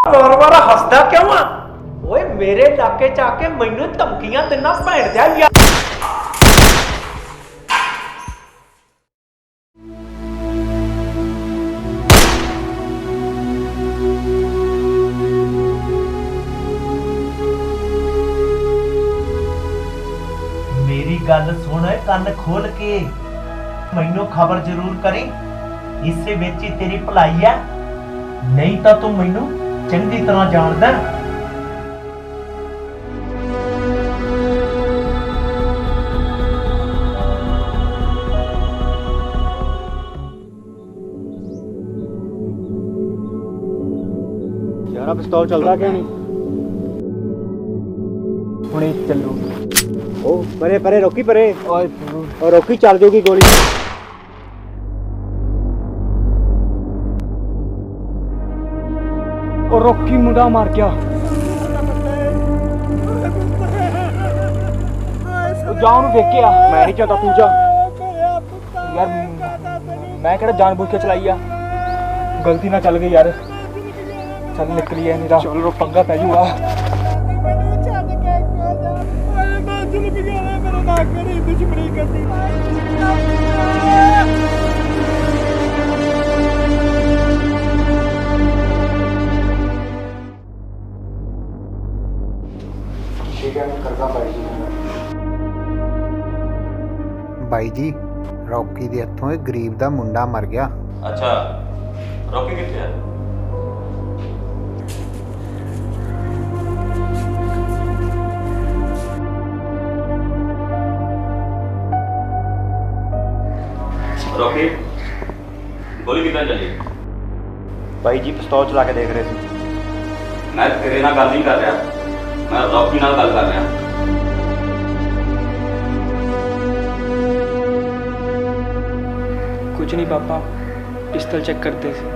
बार-बार हसदा क्यों आ? ओए मेरे इलाके च आके मैनू धमकियां दिना भैन दिया यार। मेरी गल सुन कन्न खोल के, मैनू खबर जरूर करी, इसे विच ही तेरी भलाई है, नहीं तो तू मैनू चंगी तरह जानदा। यार पिस्तौल चलता क्यों नहीं? हुणे चलू। ओ परे परे रोकी परे, और रोकी चल जाऊगी गोली। और रोकी मुंडा मार गया। जाओ देख के आ। मैं नहीं चाहता तू जा यार, मैं कहड़ा जानबूझ के चलाई आ, गलती ना चल गई यार। चल निकली है मेरा, चल पंगा पै जूगा। ठीक है मैं करदा ਬਾਈ ਜੀ ਰੌਕੀ ਦੇ ਹੱਥੋਂ ਇਹ ਗਰੀਬ ਦਾ ਮੁੰਡਾ ਮਰ ਗਿਆ। ਅੱਛਾ ਰੌਕੀ ਕਿੱਥੇ ਆ? रॉकी गोली कितना चली? भाई जी पिस्तौल चला के देख रहे थे। मैं तेरे नाल गल नहीं कर रहा, मैं रॉकी नाल गल कर रहा। कुछ नहीं पापा, पिस्तौल चेक करते थे,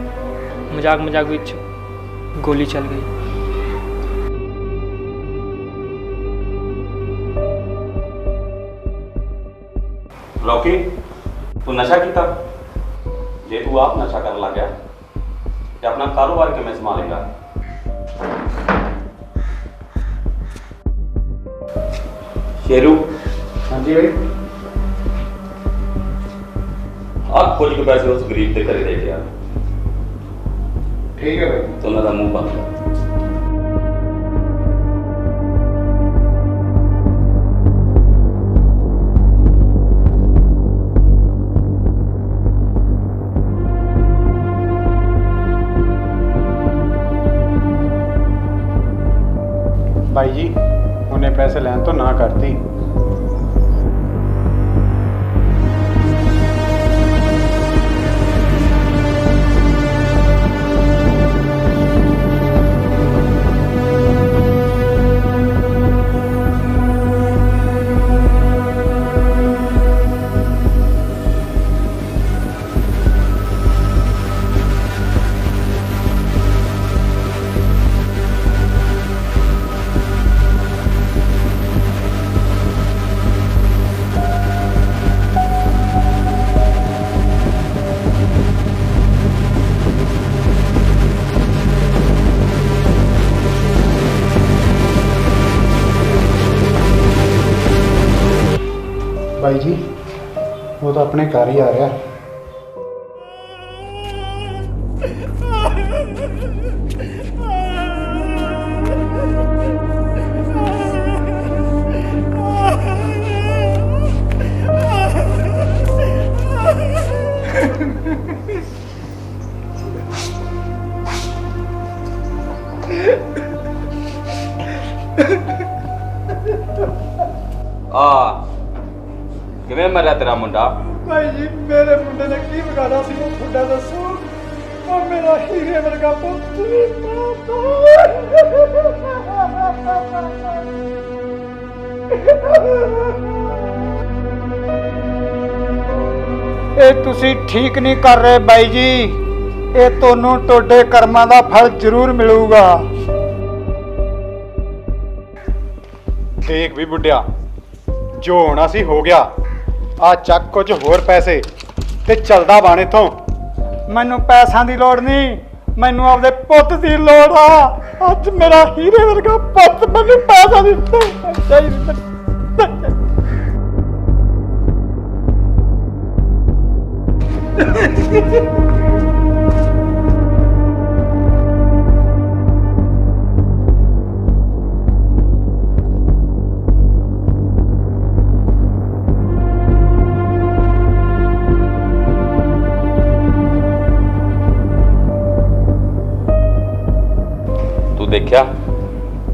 मजाक मजाक विच गोली चल गई। रॉकी तू नशा किया? जे तू आप नशा कर लग गया तो अपना कारोबार किवें संभालेगा? शेरू। हाँ जी भाई। आप कुछ के पैसे उस गरीब के घरे दे दिया। ठीक है भाई। तो उन्होंने मुंह बंद कर। भाई जी उन्हें पैसे लैन तो ना करती। भाई जी वो तो अपने घर ही आ रहा। किवें मरिया तेरा मुंडा? भाई जी मेरे मुंडे ने की बिगाड़ा सी, वो खुदा दसो। और मेरा हीरे वर्गा पुੱਤ ਇਹ ਤੁਸੀਂ ਠੀਕ ਨਹੀਂ ਕਰ ਰਹੇ ਬਾਈ ਜੀ, ਇਹ ਤੁਹਾਨੂੰ ਤੁਹਾਡੇ ਕਰਮਾਂ ਦਾ ਫਲ ਜ਼ਰੂਰ ਮਿਲੂਗਾ। ਦੇਖ ਵੀ ਬੁੱਢਿਆ, ਜੋ ਹੋਣਾ ਸੀ ਹੋ ਗਿਆ। ਆ ਚੱਕ ਕੁਝ ਹੋਰ ਪੈਸੇ ਤੇ ਚੱਲਦਾ ਬਣ ਇਥੋਂ। ਮੈਨੂੰ ਪੈਸਿਆਂ ਦੀ ਲੋੜ ਨਹੀਂ, ਮੈਨੂੰ ਆਪਦੇ ਪੁੱਤ ਦੀ ਲੋੜ ਆ। ਅੱਜ ਮੇਰਾ ਹੀਰੇ ਵਰਗਾ ਪੁੱਤ ਮੈਨੂੰ ਪੈਸਾ ਦਿੱਤਾ ਚਾਹੀਦਾ। ਤੂੰ ਦੇਖਿਆ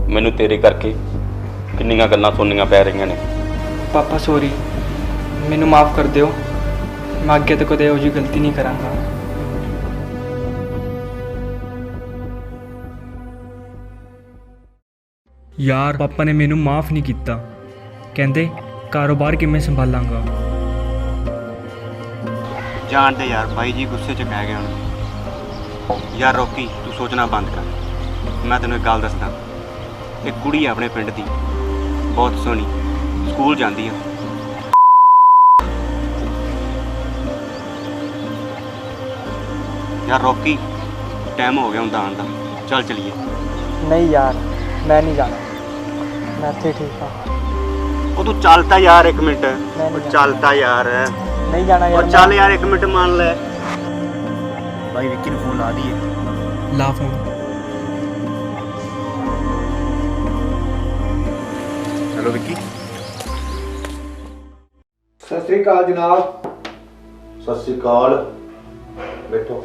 ਮੈਨੂੰ ਤੇਰੇ ਕਰਕੇ ਕਿੰਨੀਆਂ ਗੱਲਾਂ ਸੁਣਨੀਆਂ ਪੈ ਰਹੀਆਂ ਨੇ। पापा सॉरी, मैनू माफ़ कर दियो। मैं अगे तो कदे ਇਹੋ ਜਿਹੀ गलती नहीं करांगा। यार पापा ने मैनू माफ़ नहीं किया, कहते कारोबार किवें संभालांगा। जान दे यार, बाई जी गुस्से च कह गए ਹੁਣ। यार रॉकी तू सोचना बंद कर। मैं तेन एक गल दसदा, एक कुड़ी है अपने पिंड दी, बहुत सोहनी, स्कूल जाती है। यार रॉकी टाइम हो गया हुंदा आउण दा, चल चलिए। नहीं यार, मैं नहीं जाना, मैं इत्थे ठीक हाँ। ਉਹ ਤੂੰ ਚੱਲਤਾ ਯਾਰ ਇੱਕ ਮਿੰਟ, ਨਹੀਂ ਉਹ ਚੱਲਤਾ ਯਾਰ, नहीं जाना यार। ਉਹ ਚੱਲ ਯਾਰ ਇੱਕ ਮਿੰਟ ਮੰਨ ਲੈ। ਬਾਈ ਵਿੱਕੀ ਨੂੰ ਫੋਨ ਲਾ ਦਈਏ। ला फोन। ਚਲੋ ਵਿੱਕੀ। सत श्री अकाल जनाब। ਸਤਿ ਸ੍ਰੀ ਅਕਾਲ, ਬੈਠੋ।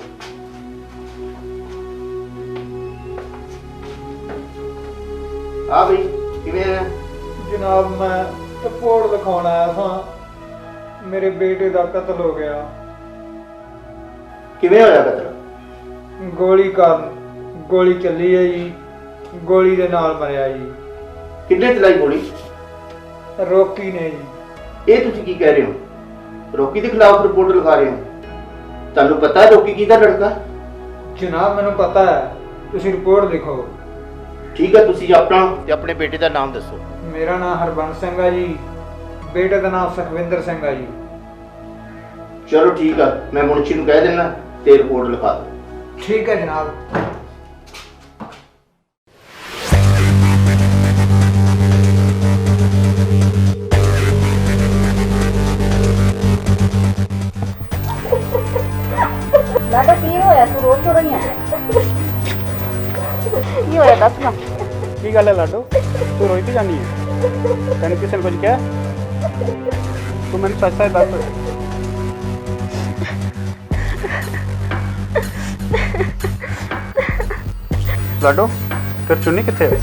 ਆ ਬਈ ਕਿਵੇਂ ਆ? जनाब मैं रिपोर्ट लिखाने आया था, मेरे बेटे का कत्ल हो गया। ਕਿਵੇਂ ਹੋਇਆ ਕਤਲ? गोली काਰਨ गोली ਚੱਲੀ ਹੈ ਜੀ, ਗੋਲੀ ਦੇ ਨਾਲ ਮਰਿਆ ਜੀ। ਕਿੰਨੇ ਚਲਾਈ ਗੋਲੀ? ਰੋਕੀ ਨੇ ਜੀ। ਇਹ ਤੁਸੀਂ ਕੀ ਕਹਿ ਰਹੇ ਹੋ? ਰੋਕੀ ਦੇ ਖਿਲਾਫ ਰਿਪੋਰਟ ਲਿਖਾ ਰਹੇ ਹੋ? ਤੁਹਾਨੂੰ ਪਤਾ ਹੈ ਰੋਕੀ ਕਿਹਦਾ ਲੜਕਾ? ਜਨਾਬ ਮੈਨੂੰ ਪਤਾ ਹੈ, ਤੁਸੀਂ ਰਿਪੋਰਟ ਲਿਖੋ। ਠੀਕ ਹੈ, ਤੁਸੀਂ ਆਪਣਾ ਤੇ ਆਪਣੇ ਬੇਟੇ ਦਾ ਨਾਮ ਦੱਸੋ। ਮੇਰਾ ਨਾਮ ਹਰਬੰਸ ਸਿੰਘ ਹੈ ਜੀ, ਬੇਟੇ ਦਾ ਨਾਮ ਸੁਖਵਿੰਦਰ ਸਿੰਘ ਹੈ ਜੀ। ਚਲੋ ਠੀਕ ਆ, ਮੈਂ ਮੁਨਸ਼ੀ ਨੂੰ ਕਹਿ ਦਿੰਦਾ ਤੇ ਰਿਪੋਰਟ ਲਿਖਾ ਦਿਓ। ਠੀਕ ਹੈ ਜਨਾਬ। ਲਾਡਾ ਕੀ ਹੋਇਆ, ਤੂੰ ਰੋਜ਼ ਤੋਂ ਰਹੀ ਹੈ? ਕੀ ਹੋਇਆ ਦੱਸ ਨਾ। ਕੀ ਗੱਲ ਹੈ ਲਾਡੋ, ਤੂੰ ਰੋਈ ਤੇ ਜਾਨੀ ਹੈ? ਤੈਨੂੰ ਕਿਸੇ ਨੇ ਕੁਝ ਕਿਹਾ? ਤੂੰ ਮੈਨੂੰ ਸੱਚ ਸੱਚ ਦੱਸ। ਲਾਡੋ ਫਿਰ ਚੁੰਨੀ ਕਿੱਥੇ ਹੈ?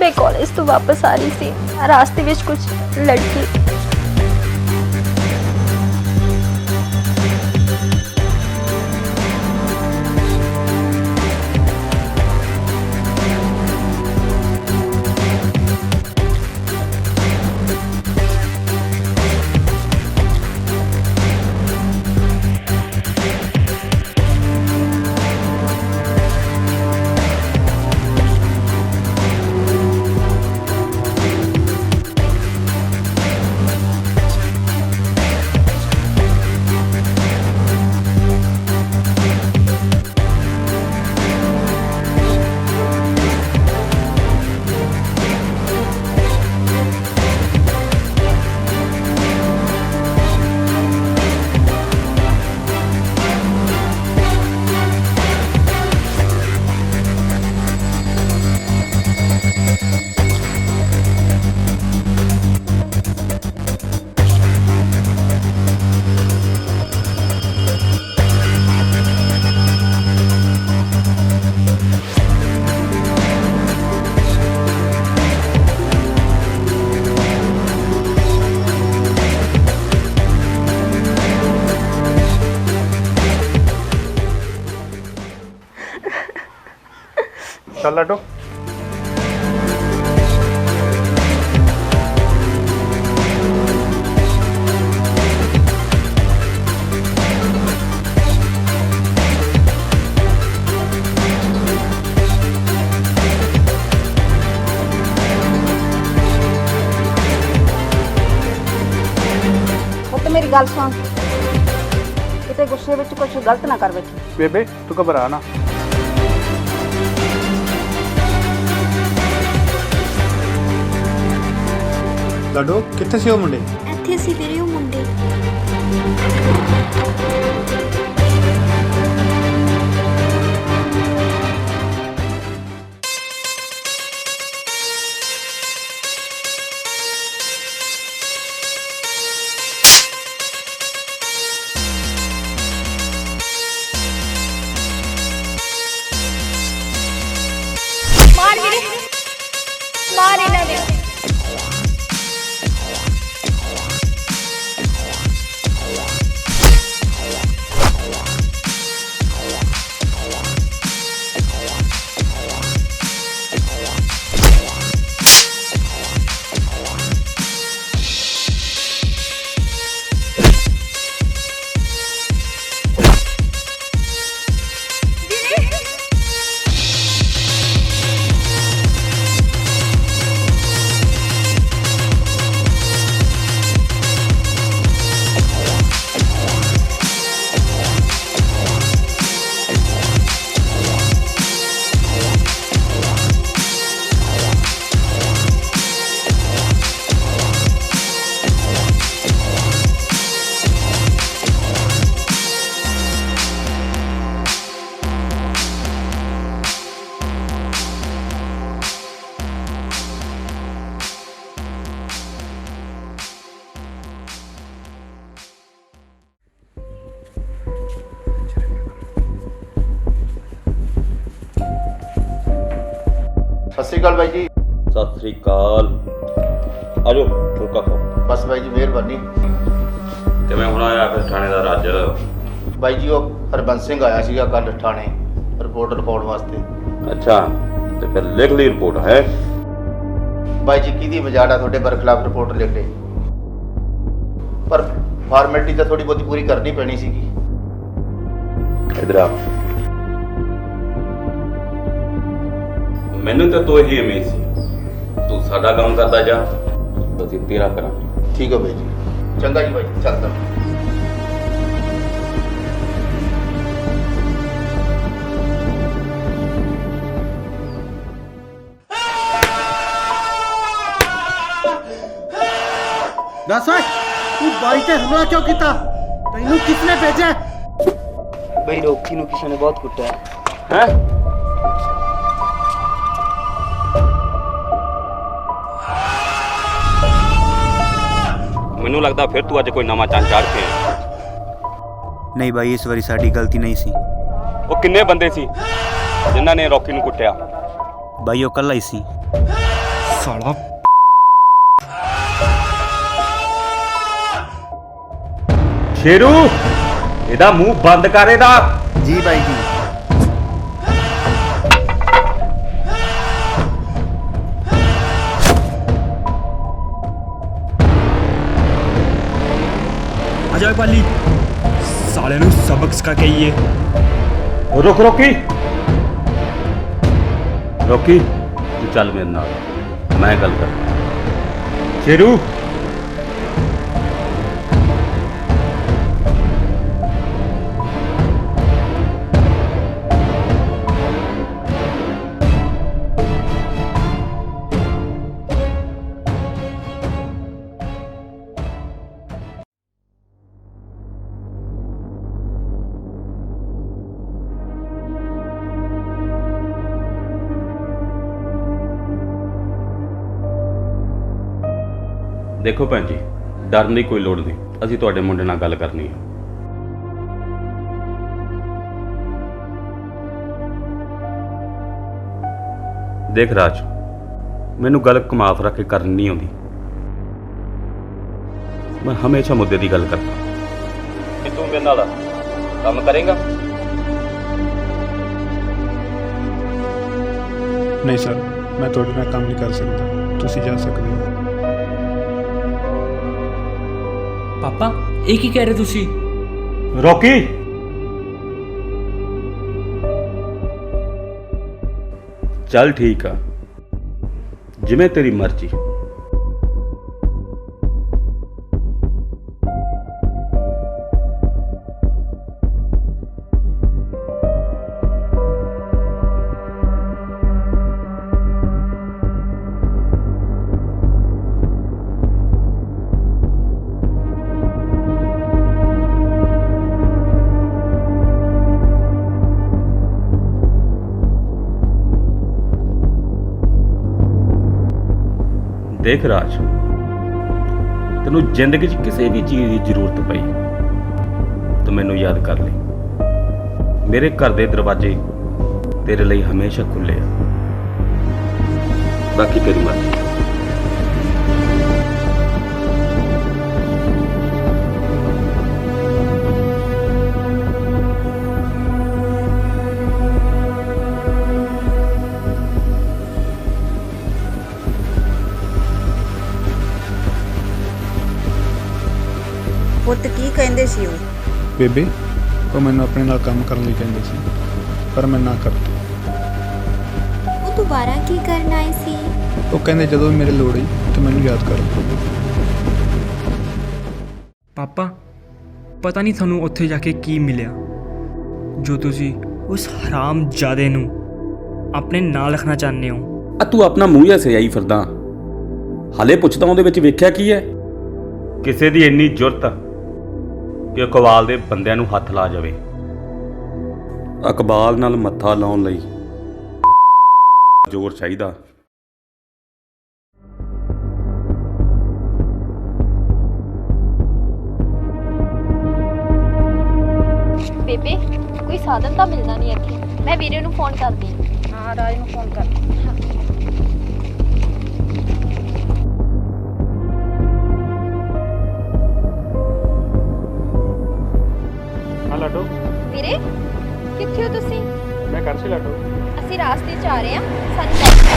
मैं कॉलेज तो वापस आ रही थी, रास्ते में कुछ लड़की ਚੱਲ ਲਾਡੋ। ਉਹ ਤੇ ਮੇਰੀ ਗੱਲ ਸੁਣ, ਕਿਤੇ ਗੁੱਸੇ ਵਿੱਚ ਕੁਝ ਗਲਤ ਨਾ ਕਰ ਬੈਠੀ। ਬੇਬੇ ਤੂੰ ਘਬਰਾ ਨਾ। ਲੱਡੋ ਕਿੱਥੇ ਸੀ ਉਹ ਮੁੰਡੇ? ਇੱਥੇ ਸੀ ਵੀਰੇ ਉਹ ਮੁੰਡੇ। ਮਾਰ ਵੀਰੇ, ਮਾਰ ਇਹਨਾਂ ਦੇ। ਸਤਿ ਸ਼੍ਰੀ ਅਕਾਲ ਬਾਈ ਜੀ। ਸਤਿ ਸ੍ਰੀ ਅਕਾਲ। ਆਜੋ ਫੁਲਕਾ ਖਾਓ। ਬਸ ਬਾਈ ਜੀ ਮਿਹਰਬਾਨੀ। ਕਿਵੇਂ ਹੁਣ ਆਇਆ ਫਿਰ ਥਾਣੇਦਾਰ ਅੱਜ? ਬਾਈ ਜੀ ਉਹ ਹਰਬੰਸ ਸਿੰਘ ਆਇਆ ਸੀਗਾ ਕੱਲ ਥਾਣੇ ਰਿਪੋਰਟ ਲਿਖਾਉਣ ਵਾਸਤੇ। ਅੱਛਾ, ਤੇ ਫਿਰ ਲਿਖ ਲਈ ਰਿਪੋਰਟ ਹੈ? ਬਾਈ ਜੀ ਕਿਹਦੀ ਮਜਾੜਾ ਤੁਹਾਡੇ ਬਰਖਲਾਫ ਰਿਪੋਰਟ ਲਿਖ ਲਈ, ਪਰ ਫਾਰਮੈਲਿਟੀ ਤਾਂ ਥੋੜੀ ਬਹੁਤੀ ਪੂਰੀ ਕਰਨੀ ਪੈਣੀ ਸੀਗੀ। ਇਧਰ ਆ। ਮੈਨੂੰ ਤਾਂ ਤੂੰ ਹੀ ਉਮੀਦ ਸੀ, ਤੂੰ ਸਾਡਾ ਕੰਮ ਕਰਦਾ ਜਾ, ਅਸੀਂ ਤੇਰਾ ਕਰਾਂਗੇ। ਠੀਕ ਹੈ ਬਾਈ ਜੀ। ਚੰਗਾ ਜੀ ਬਾਈ ਜੀ, ਚੱਲਦਾ। ਦੱਸ ਓਏ ਤੂੰ ਬਾਈ ਤੇ ਹਮਲਾ ਕਿਉਂ ਕੀਤਾ? ਤੈਨੂੰ ਕਿਸਨੇ ਭੇਜਿਆ? ਬਈ ਰੋਕੀ ਨੂੰ ਕਿਸੇ ਨੇ ਬਹੁਤ ਕੁੱਟਿਆ ਹੈ। ਮੈਨੂੰ ਲੱਗਦਾ ਫਿਰ ਤੂੰ ਅੱਜ ਕੋਈ ਨਵਾਂ ਚੰਨ ਚਾੜ ਕੇ ਆਇਆ। ਨਹੀਂ ਬਾਈ, ਇਸ ਵਾਰੀ ਸਾਡੀ ਗਲਤੀ ਨਹੀਂ ਸੀ। ਉਹ ਕਿੰਨੇ ਬੰਦੇ ਸੀ ਜਿਨ੍ਹਾਂ ਨੇ ਰੌਕੀ ਨੂੰ ਕੁੱਟਿਆ? ਬਾਈ ਉਹ ਇਕੱਲਾ ਹੀ ਸੀ। ਸਾਲਾ ਸ਼ੇਰੂ, ਇਹਦਾ ਮੂੰਹ ਬੰਦ ਕਰ ਇਹਦਾ। ਜੀ ਬਾਈ ਜੀ। ਅਜਾ ਪਾਲੀ ਸਾਲੇ ਨੂੰ ਸਬਕ ਸਿਖਾ ਕੇ ਆਈਏ। ਰੁਕ ਰੋਕੀ, ਰੋਕੀ ਤੂੰ ਚੱਲ ਮੇਰੇ ਨਾਲ, ਮੈਂ ਗੱਲ ਕਰ। ਸ਼ੇਰੂ, ਦੇਖੋ ਭੈਣ ਜੀ, ਡਰਨ ਦੀ ਕੋਈ ਲੋੜ ਨਹੀਂ, ਅਸੀਂ ਤੁਹਾਡੇ ਮੁੰਡੇ ਨਾਲ ਗੱਲ ਕਰਨੀ ਹੈ। ਦੇਖ ਰਾਜ, ਮੈਨੂੰ ਗੱਲ ਘੁਮਾ ਫਿਰਾ ਕੇ ਕਰਨੀ ਨਹੀਂ ਆਉਂਦੀ। ਮੈਂ ਹਮੇਸ਼ਾ ਮੁੱਦੇ ਦੀ ਗੱਲ ਕਰਦਾ। ਕਿ ਤੂੰ ਮੇਰੇ ਨਾਲ ਕੰਮ ਕਰੇਗਾ? ਨਹੀਂ ਸਰ, ਮੈਂ ਤੁਹਾਡੇ ਨਾਲ ਕੰਮ ਨਹੀਂ ਕਰ ਸਕਦਾ, ਤੁਸੀਂ ਜਾ ਸਕਦੇ ਹੋ। ਪਾਪਾ ਇਹ ਕੀ ਕਹਿ ਰਹੇ ਤੁਸੀਂ? ਰੋਕੀ, ਚੱਲ ਠੀਕ ਆ, ਜਿਵੇਂ ਤੇਰੀ ਮਰਜ਼ੀ। देख राज, तेनू जिंदगी च किसी भी चीज़ की जरूरत पई तो मैनू याद कर ले। मेरे घर के दरवाजे तेरे लिए हमेशा खुले हैं। बाकी तेरी मर्जी। ਪੁੱਤ ਕੀ ਕਹਿੰਦੇ ਸੀ ਉਹ? ਬੇਬੇ ਉਹ ਮੈਨੂੰ ਆਪਣੇ ਨਾਲ ਕੰਮ ਕਰਨ ਲਈ ਕਹਿੰਦੇ ਸੀ, ਪਰ ਮੈਂ ਨਾ ਕਰਤੀ। ਉਹ ਦੁਬਾਰਾ ਕੀ ਕਰਨ ਆਏ ਸੀ? ਉਹ ਕਹਿੰਦੇ ਜਦੋਂ ਵੀ ਮੇਰੇ ਲੋੜ ਹੋਈ ਤੇ ਮੈਨੂੰ ਯਾਦ ਕਰ। ਪਾਪਾ ਪਤਾ ਨਹੀਂ ਤੁਹਾਨੂੰ ਉੱਥੇ ਜਾ ਕੇ ਕੀ ਮਿਲਿਆ ਜੋ ਤੁਸੀਂ ਉਸ ਹਰਾਮਜ਼ਾਦੇ ਨੂੰ ਆਪਣੇ ਨਾਲ ਰੱਖਣਾ ਚਾਹੁੰਦੇ ਹੋ। ਆ ਤੂੰ ਆਪਣਾ ਮੂੰਹ ਐਸੇ ਆਈ ਫਿਰਦਾ, ਹਾਲੇ ਪੁੱਛਦਾ ਉਹਦੇ ਵਿੱਚ ਵੇਖਿਆ ਕੀ ਹੈ? ਕਿਸੇ ਦੀ ਇੰਨੀ ਜੁਰਤ ਕਿ ਇਕਬਾਲ ਦੇ ਬੰਦਿਆਂ ਨੂੰ ਹੱਥ ਲਾ ਜਾਵੇ। ਇਕਬਾਲ ਨਾਲ ਮੱਥਾ ਲਾਉਣ ਲਈ ਜ਼ੋਰ ਚਾਹੀਦਾ। ਬੇਬੇ ਕੋਈ ਸਾਧਨ ਤਾਂ ਮਿਲਦਾ ਨਹੀਂ ਇੱਥੇ। ਮੈਂ ਵੀਰੇ ਨੂੰ ਫੋਨ ਕਰਦੀ ਹਾਂ। ਹਾਂ ਰਾਜ ਨੂੰ ਫੋਨ ਕਰ। ਹਾਂ ਲਾਡੋ, ਵੀਰੇ ਕਿੱਥੇ ਹੋ ਤੁਸੀਂ? ਮੈਂ ਕਰ ਸੀ ਲਾਡੋ। ਅਸੀਂ ਰਾਸਤੇ 'ਚ ਆ ਰਹੇ ਹਾਂ, ਸਾਨੂੰ ਲੈ ਕੇ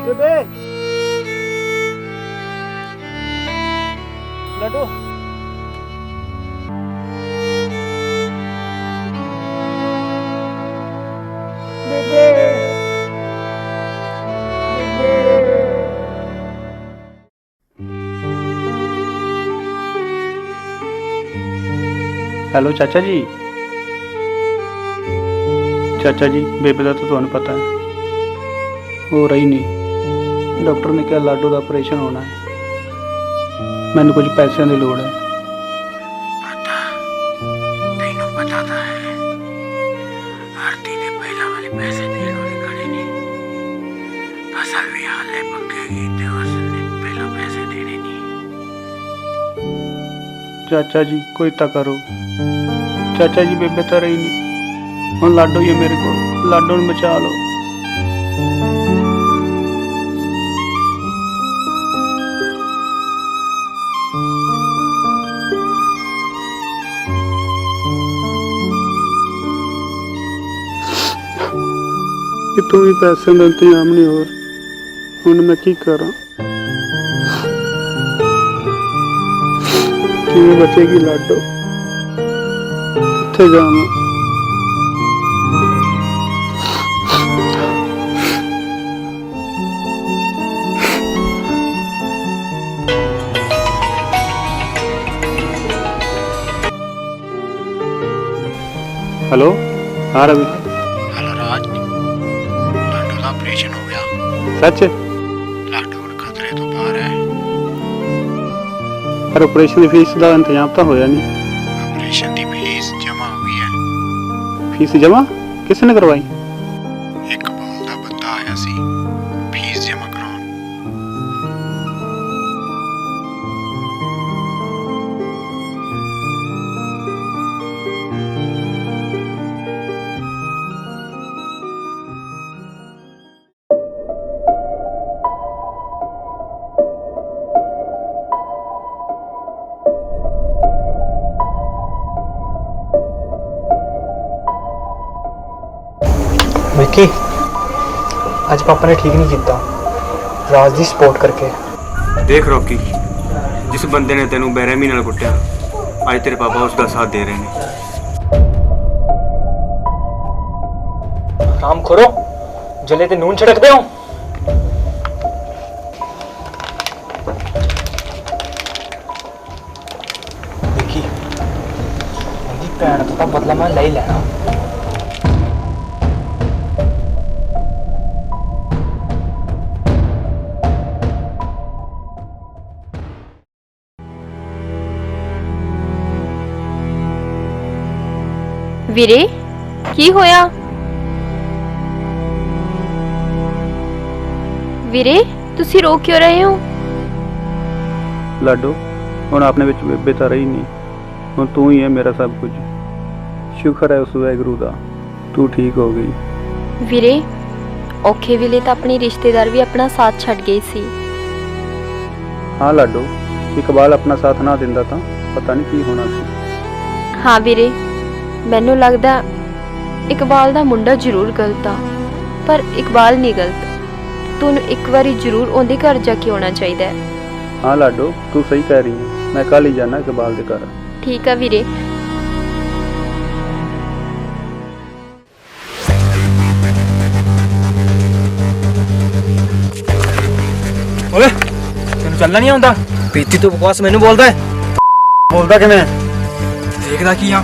ਬੇਬੇ ਲਾਡੋ, ਹੈਲੋ ਚਾਚਾ ਜੀ। ਚਾਚਾ ਜੀ ਬੇਬੇ ਦਾ ਤਾਂ ਤੁਹਾਨੂੰ ਪਤਾ ਹੈ, ਹੋ ਰਹੀ ਨਹੀਂ। ਡਾਕਟਰ ਨੇ ਕਿਹਾ ਲਾਡੋ ਦਾ ਆਪਰੇਸ਼ਨ ਹੋਣਾ ਹੈ। ਮੈਨੂੰ ਕੁਝ ਪੈਸਿਆਂ ਦੀ ਲੋੜ ਹੈ। ਤੈਨੂੰ ਪਤਾ ਤਾਂ ਹੈ ਆਰਤੀ ਦੇ ਪਹਿਲਾਂ ਵਾਲੇ ਪੈਸੇ ਦੇਣ ਵਾਲੇ ਖੜੇ ਨੇ। ਫਸਲ ਵੀ ਹਾਲੇ ਪੱਕੇਗੀ ਤੇ ਉਸਨੇ ਪਹਿਲਾਂ ਪੈਸੇ ਦੇਣੇ ਨਹੀਂ। ਚਾਚਾ ਜੀ ਕੋਈ ਤਾਂ ਕਰੋ। ਚਾਚਾ ਜੀ ਬੇਬੇ ਤਾਂ ਰਹੀ ਨਹੀਂ, ਹੁਣ ਲਾਡੋ ਹੀ ਹੈ ਮੇਰੇ ਕੋਲ। ਲਾਡੋ ਨੂੰ ਬਚਾ ਲਓ। ਕਿਤੋਂ ਵੀ ਪੈਸੇ ਦਾ ਇੰਤਜ਼ਾਮ ਨਹੀਂ ਹੋ ਰਿਹਾ। ਹੁਣ ਮੈਂ ਕੀ ਕਰਾਂ? ਕਿਵੇਂ ਬਚੇਗੀ ਲਾਡੋ? ਕਿੱਥੇ ਜਾਵਾਂ? हेलो हाँ रवि। हेलो राज, लाडो का ऑपरेशन हो गया। सच? लाडो ਹੁਣ ਖਤਰੇ ਤੋਂ ਬਾਹਰ ਹੈ। पर ऑपरेशन की फीस का इंतजाम तो होया नहीं। ऑपरेशन की फीस जमा हो गई है। फीस जमा किसने करवाई? इकबाल ਦਾ ਬੰਦਾ ਆਇਆ ਸੀ ਫੀਸ ਜਮਾ ਕਰਾਉਣ। विक्की आज पापा ने ठीक नहीं किया राज की सपोर्ट करके। देख रॉकी, जिस बंदे ने तेनू बेरहमी नाल कुट्टिया आज तेरे पापा उसका साथ दे रहे हैं। काम करो जले ते नून छिड़क दे हो। विक्की मेरी भैन तो बदला मैं ले लेना। ਵੀਰੇ ਕੀ ਹੋਇਆ? ਵੀਰੇ ਤੁਸੀਂ ਰੋ ਕਿਉਂ ਰਹੇ ਹੋ? ਲਾਡੋ, ਹੁਣ ਆਪਣੇ ਵਿੱਚ ਬੇਬੇ ਤਾਂ ਰਹੀ ਨਹੀਂ, ਹੁਣ ਤੂੰ ਹੀ ਹੈ ਮੇਰਾ ਸਭ ਕੁਝ। ਸ਼ੁਕਰ ਹੈ ਉਸ ਵਾਹਿਗੁਰੂ ਦਾ, ਤੂੰ ਠੀਕ ਹੋ ਗਈ। ਵੀਰੇ ਔਖੇ ਵੇਲੇ ਤਾਂ ਆਪਣੇ ਰਿਸ਼ਤੇਦਾਰ ਵੀ ਆਪਣਾ ਸਾਥ ਛੱਡ ਗਏ ਸੀ। ਹਾਂ ਲਾਡੋ, ਇਕਬਾਲ ਆਪਣਾ ਸਾਥ ਨਾ ਦਿੰਦਾ ਤਾਂ ਪਤਾ ਨਹੀਂ ਕੀ ਹੋਣਾ ਸੀ। ਹਾਂ ਵੀਰੇ, ਮੈਨੂੰ ਲੱਗਦਾ ਇਕਬਾਲ ਦਾ ਮੁੰਡਾ ਜ਼ਰੂਰ ਗਲਤ ਆ, ਪਰ ਇਕਬਾਲ ਨਹੀਂ ਗਲਤ। ਤੁਹਾਨੂੰ ਇੱਕ ਵਾਰੀ ਜ਼ਰੂਰ ਉਹਦੇ ਘਰ ਜਾ ਕੇ ਆਉਣਾ ਚਾਹੀਦਾ ਹੈ। ਹਾਂ ਲਾਡੋ, ਤੂੰ ਸਹੀ ਕਹਿ ਰਹੀ ਹੈ। ਮੈਂ ਕੱਲ ਹੀ ਜਾਣਾ ਇਕਬਾਲ ਦੇ ਘਰ। ਠੀਕ ਆ ਵੀਰੇ। ਓਏ ਤੈਨੂੰ ਚੱਲਣਾ ਨਹੀਂ ਆਉਂਦਾ? ਪੀਤੀ ਤੋਂ ਬਕਵਾਸ ਮੈਨੂੰ ਬੋਲਦਾ ਹੈ? ਬੋਲਦਾ ਕਿਵੇਂ? ਦੇਖਦਾ ਕੀ ਆ?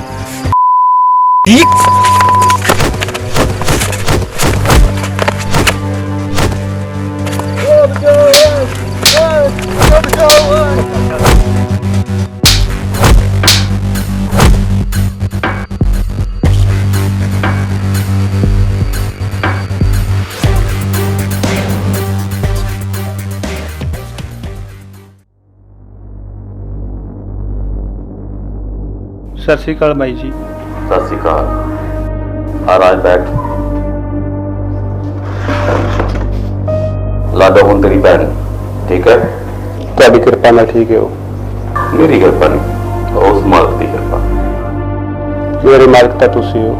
ਸਤਿ ਸ਼੍ਰੀ ਅਕਾਲ ਬਾਈ ਜੀ। ਸਤਿ ਸ਼੍ਰੀ ਅਕਾਲ। ਆ ਰਾਜ ਬੈਠ। ਲਾਡੋ ਹੁਣ ਤੇਰੀ ਭੈਣ ਠੀਕ ਹੈ? ਤੁਹਾਡੀ ਕਿਰਪਾ ਨਾਲ ਠੀਕ ਹੋ। ਮੇਰੀ ਕਿਰਪਾ ਨਹੀਂ, ਉਸ ਮਾਲਕ ਦੀ ਕਿਰਪਾ। ਮੇਰੇ ਮਾਲਕ ਤਾਂ ਤੁਸੀਂ ਹੋ।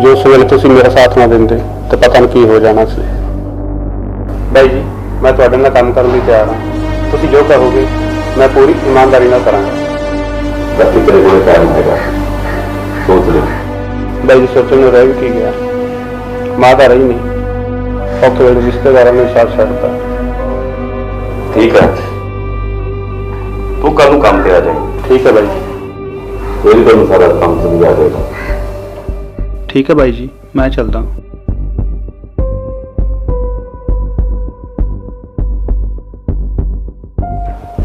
ਜੋ ਉਸ ਵੇਲੇ ਤੁਸੀਂ ਮੇਰਾ ਸਾਥ ਨਾ ਦਿੰਦੇ ਤਾਂ ਪਤਾ ਨਹੀਂ ਕੀ ਹੋ ਜਾਣਾ ਸੀ। ਬਾਈ ਜੀ, ਮੈਂ ਤੁਹਾਡੇ ਨਾਲ ਕੰਮ ਕਰਨ ਲਈ ਤਿਆਰ ਹਾਂ। ਤੁਸੀਂ ਜੋ ਕਹੋਗੇ ਮੈਂ ਪੂਰੀ ਇਮਾਨਦਾਰੀ ਨਾਲ ਕਰਾਂਗਾ। ਬਾਕੀ ਤੇਰੇ ਕੋਲ ਟਾਈਮ ਹੈਗਾ, ਸੋਚ ਲੈ। ਬਾਈ ਜੀ, ਸੋਚਣ ਨੂੰ ਰਹਿ ਵੀ ਕੀ ਗਿਆ। ਮਾਂ ਤਾਂ ਰਹੀ ਨਹੀਂ, ਔਖੇ ਵੇਲੇ ਰਿਸ਼ਤੇਦਾਰਾਂ ਨੇ ਸਾਥ ਛੱਡਤਾ। ਠੀਕ ਹੈ, ਤੂੰ ਕੱਲ ਨੂੰ ਕੰਮ ਤੇ ਆ ਜਾਈਂ। ਠੀਕ ਹੈ ਬਾਈ ਜੀ। ਕੋਈ ਤੁਹਾਨੂੰ ਸਾਰਾ ਕੰਮ ਸਮਝਾ ਦੇਗਾ। ਠੀਕ ਹੈ ਬਾਈ ਜੀ, ਮੈਂ ਚੱਲਦਾ।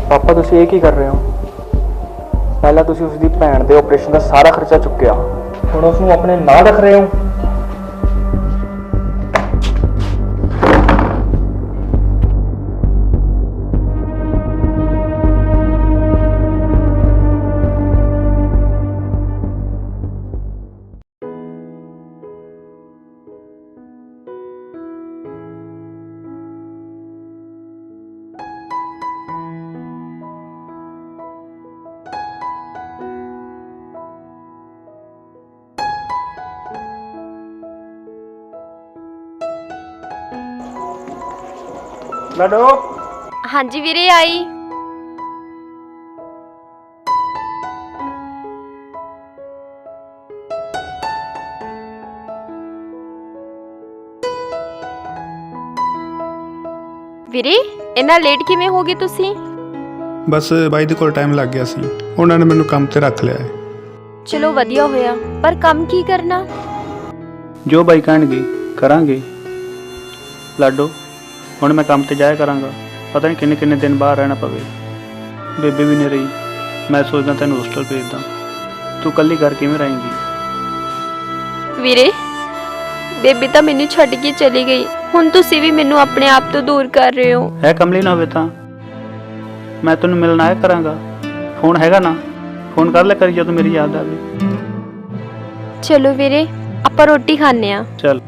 ਪਾਪਾ ਤੁਸੀਂ ਇਹ ਕੀ ਕਰ ਰਹੇ ਹੋ? ਪਹਿਲਾਂ ਤੁਸੀਂ ਉਸ ਦੀ ਭੈਣ ਦੇ ਆਪਰੇਸ਼ਨ ਦਾ ਸਾਰਾ ਖਰਚਾ ਚੁੱਕਿਆ, ਹੁਣ ਉਸ ਨੂੰ ਆਪਣੇ ਨਾਂ ਰੱਖ ਰਹੇ ਹੋ। ਲਾਡੋ, ਹਾਂਜੀ ਵੀਰੇ ਆਈ। ਵੀਰੇ ਇੰਨਾ ਲੇਟ ਕਿਵੇਂ ਹੋ ਗਏ ਤੁਸੀਂ? ਬਸ ਬਾਈ ਦੇ ਕੋਲ ਟਾਈਮ ਲੱਗ ਗਿਆ ਸੀ, ਉਹਨਾਂ ਨੇ ਮੈਨੂੰ ਕੰਮ ਤੇ ਰੱਖ ਲਿਆ ਹੈ। ਚਲੋ ਵਧੀਆ ਹੋਇਆ, ਪਰ ਕੰਮ ਕੀ ਕਰਨਾ? ਜੋ ਬਾਈ ਕਹਿਣਗੇ ਕਰਾਂਗੇ। ਲਾਡੋ, ਹੁਣ ਮੈਂ ਕੰਮ ਤੇ ਜਾਇਆ ਕਰਾਂਗਾ। ਪਤਾ ਨਹੀਂ ਕਿੰਨੇ ਦਿਨ ਬਾਹਰ ਰਹਿਣਾ ਪਵੇ। ਬੇਬੇ ਵੀ ਨਹੀਂ ਰਹੀ। ਮੈਂ ਸੋਚਦਾ ਤੈਨੂੰ ਹੋਸਟਲ ਭੇਜਦਾ। ਤੂੰ ਇਕੱਲੀ ਘਰ ਕਿਵੇਂ ਰਹੇਂਗੀ? ਵੀਰੇ ਬੇਬੀ ਤਾਂ ਮੈਨੂੰ ਛੱਡ ਕੇ ਚਲੀ ਗਈ, ਹੁਣ ਤੁਸੀਂ ਵੀ ਮੈਨੂੰ ਆਪਣੇ ਆਪ ਤੋਂ ਦੂਰ ਕਰ ਰਹੇ ਹੋ। ਹੈ ਕਮਲੀ ਨਾ ਹੋਵੇ ਤਾਂ ਮੈਂ ਤੈਨੂੰ ਮਿਲਣ ਆਇਆ ਕਰਾਂਗਾ। ਫੋਨ ਹੈਗਾ ਨਾ, ਫੋਨ ਕਰ ਲੈ ਕਰੀ ਜਦੋਂ ਮੇਰੀ ਯਾਦ ਆਵੇ। ਚਲੋ ਵੀਰੇ ਆਪਾਂ ਰੋਟੀ ਖਾਣੇ ਆ। ਚੱਲ।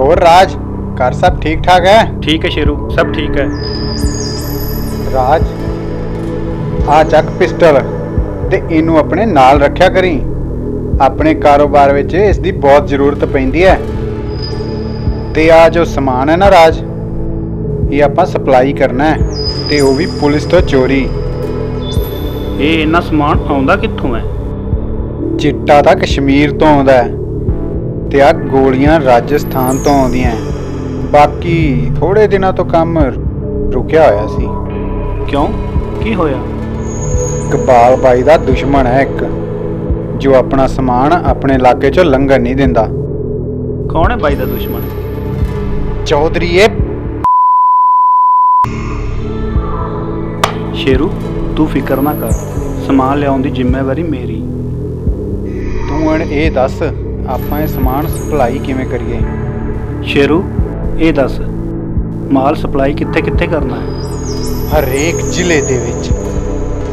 और राज, घर सब ठीक ठाक है? ठीक है शेरू, सब ठीक है। राज आ ਚੱਕ ਪਿਸਟਲ ਤੇ ਇਹਨੂੰ ਆਪਣੇ ਨਾਲ ਰੱਖਿਆ ਕਰੀ। ਆਪਣੇ ਕਾਰੋਬਾਰ ਵਿੱਚ ਇਸ ਦੀ ਬਹੁਤ ਜ਼ਰੂਰਤ ਪੈਂਦੀ ਹੈ। ਤੇ ਆ ਜੋ ਸਮਾਨ ਹੈ ਨਾ ਰਾਜ, ਇਹ ਆਪਾਂ ਸਪਲਾਈ ਕਰਨਾ ਹੈ, ਤੇ ਉਹ ਵੀ ਪੁਲਿਸ ਤੋਂ ਚੋਰੀ। ਇਹ ਇੰਨਾ ਸਮਾਨ ਆਉਂਦਾ ਕਿੱਥੋਂ ਹੈ? ਚਿੱਟਾ ਤਾਂ ਕਸ਼ਮੀਰ ਤੋਂ ਆਉਂਦਾ ਹੈ, ਤੇ ਆ ਗੋਲੀਆਂ ਰਾਜਸਥਾਨ ਤੋਂ ਆਉਂਦੀਆਂ। ਬਾਕੀ ਥੋੜੇ ਦਿਨਾਂ ਤੋਂ ਕੰਮ ਰੁਕਿਆ ਹੋਇਆ ਸੀ। ਕਿਉਂ ਕੀ ਹੋਇਆ? ਇਕਬਾਲ ਬਾਈ ਦਾ ਦੁਸ਼ਮਣ ਹੈ ਇੱਕ, ਜੋ ਆਪਣਾ ਸਮਾਨ ਆਪਣੇ ਇਲਾਕੇ 'ਚੋਂ ਲੰਘਣ ਨਹੀਂ ਦਿੰਦਾ। ਕੌਣ ਹੈ ਬਾਈ ਦਾ ਦੁਸ਼ਮਣ? ਚੌਧਰੀ ਏ। ਸ਼ੇਰੂ ਤੂੰ ਫਿਕਰ ਨਾ ਕਰ, ਸਮਾਨ ਲਿਆਉਣ ਦੀ ਜ਼ਿੰਮੇਵਾਰੀ ਮੇਰੀ। ਤੂੰ ਹੁਣ ਇਹ ਦੱਸ, ਆਪਾਂ ਇਹ ਸਮਾਨ ਸਪਲਾਈ ਕਿਵੇਂ ਕਰੀਏ? ਸ਼ੇਰੂ ਇਹ ਦੱਸ, ਮਾਲ ਸਪਲਾਈ ਕਿੱਥੇ ਕਿੱਥੇ ਕਰਨਾ ਹੈ? ਹਰੇਕ ਜ਼ਿਲ੍ਹੇ ਦੇ ਵਿੱਚ,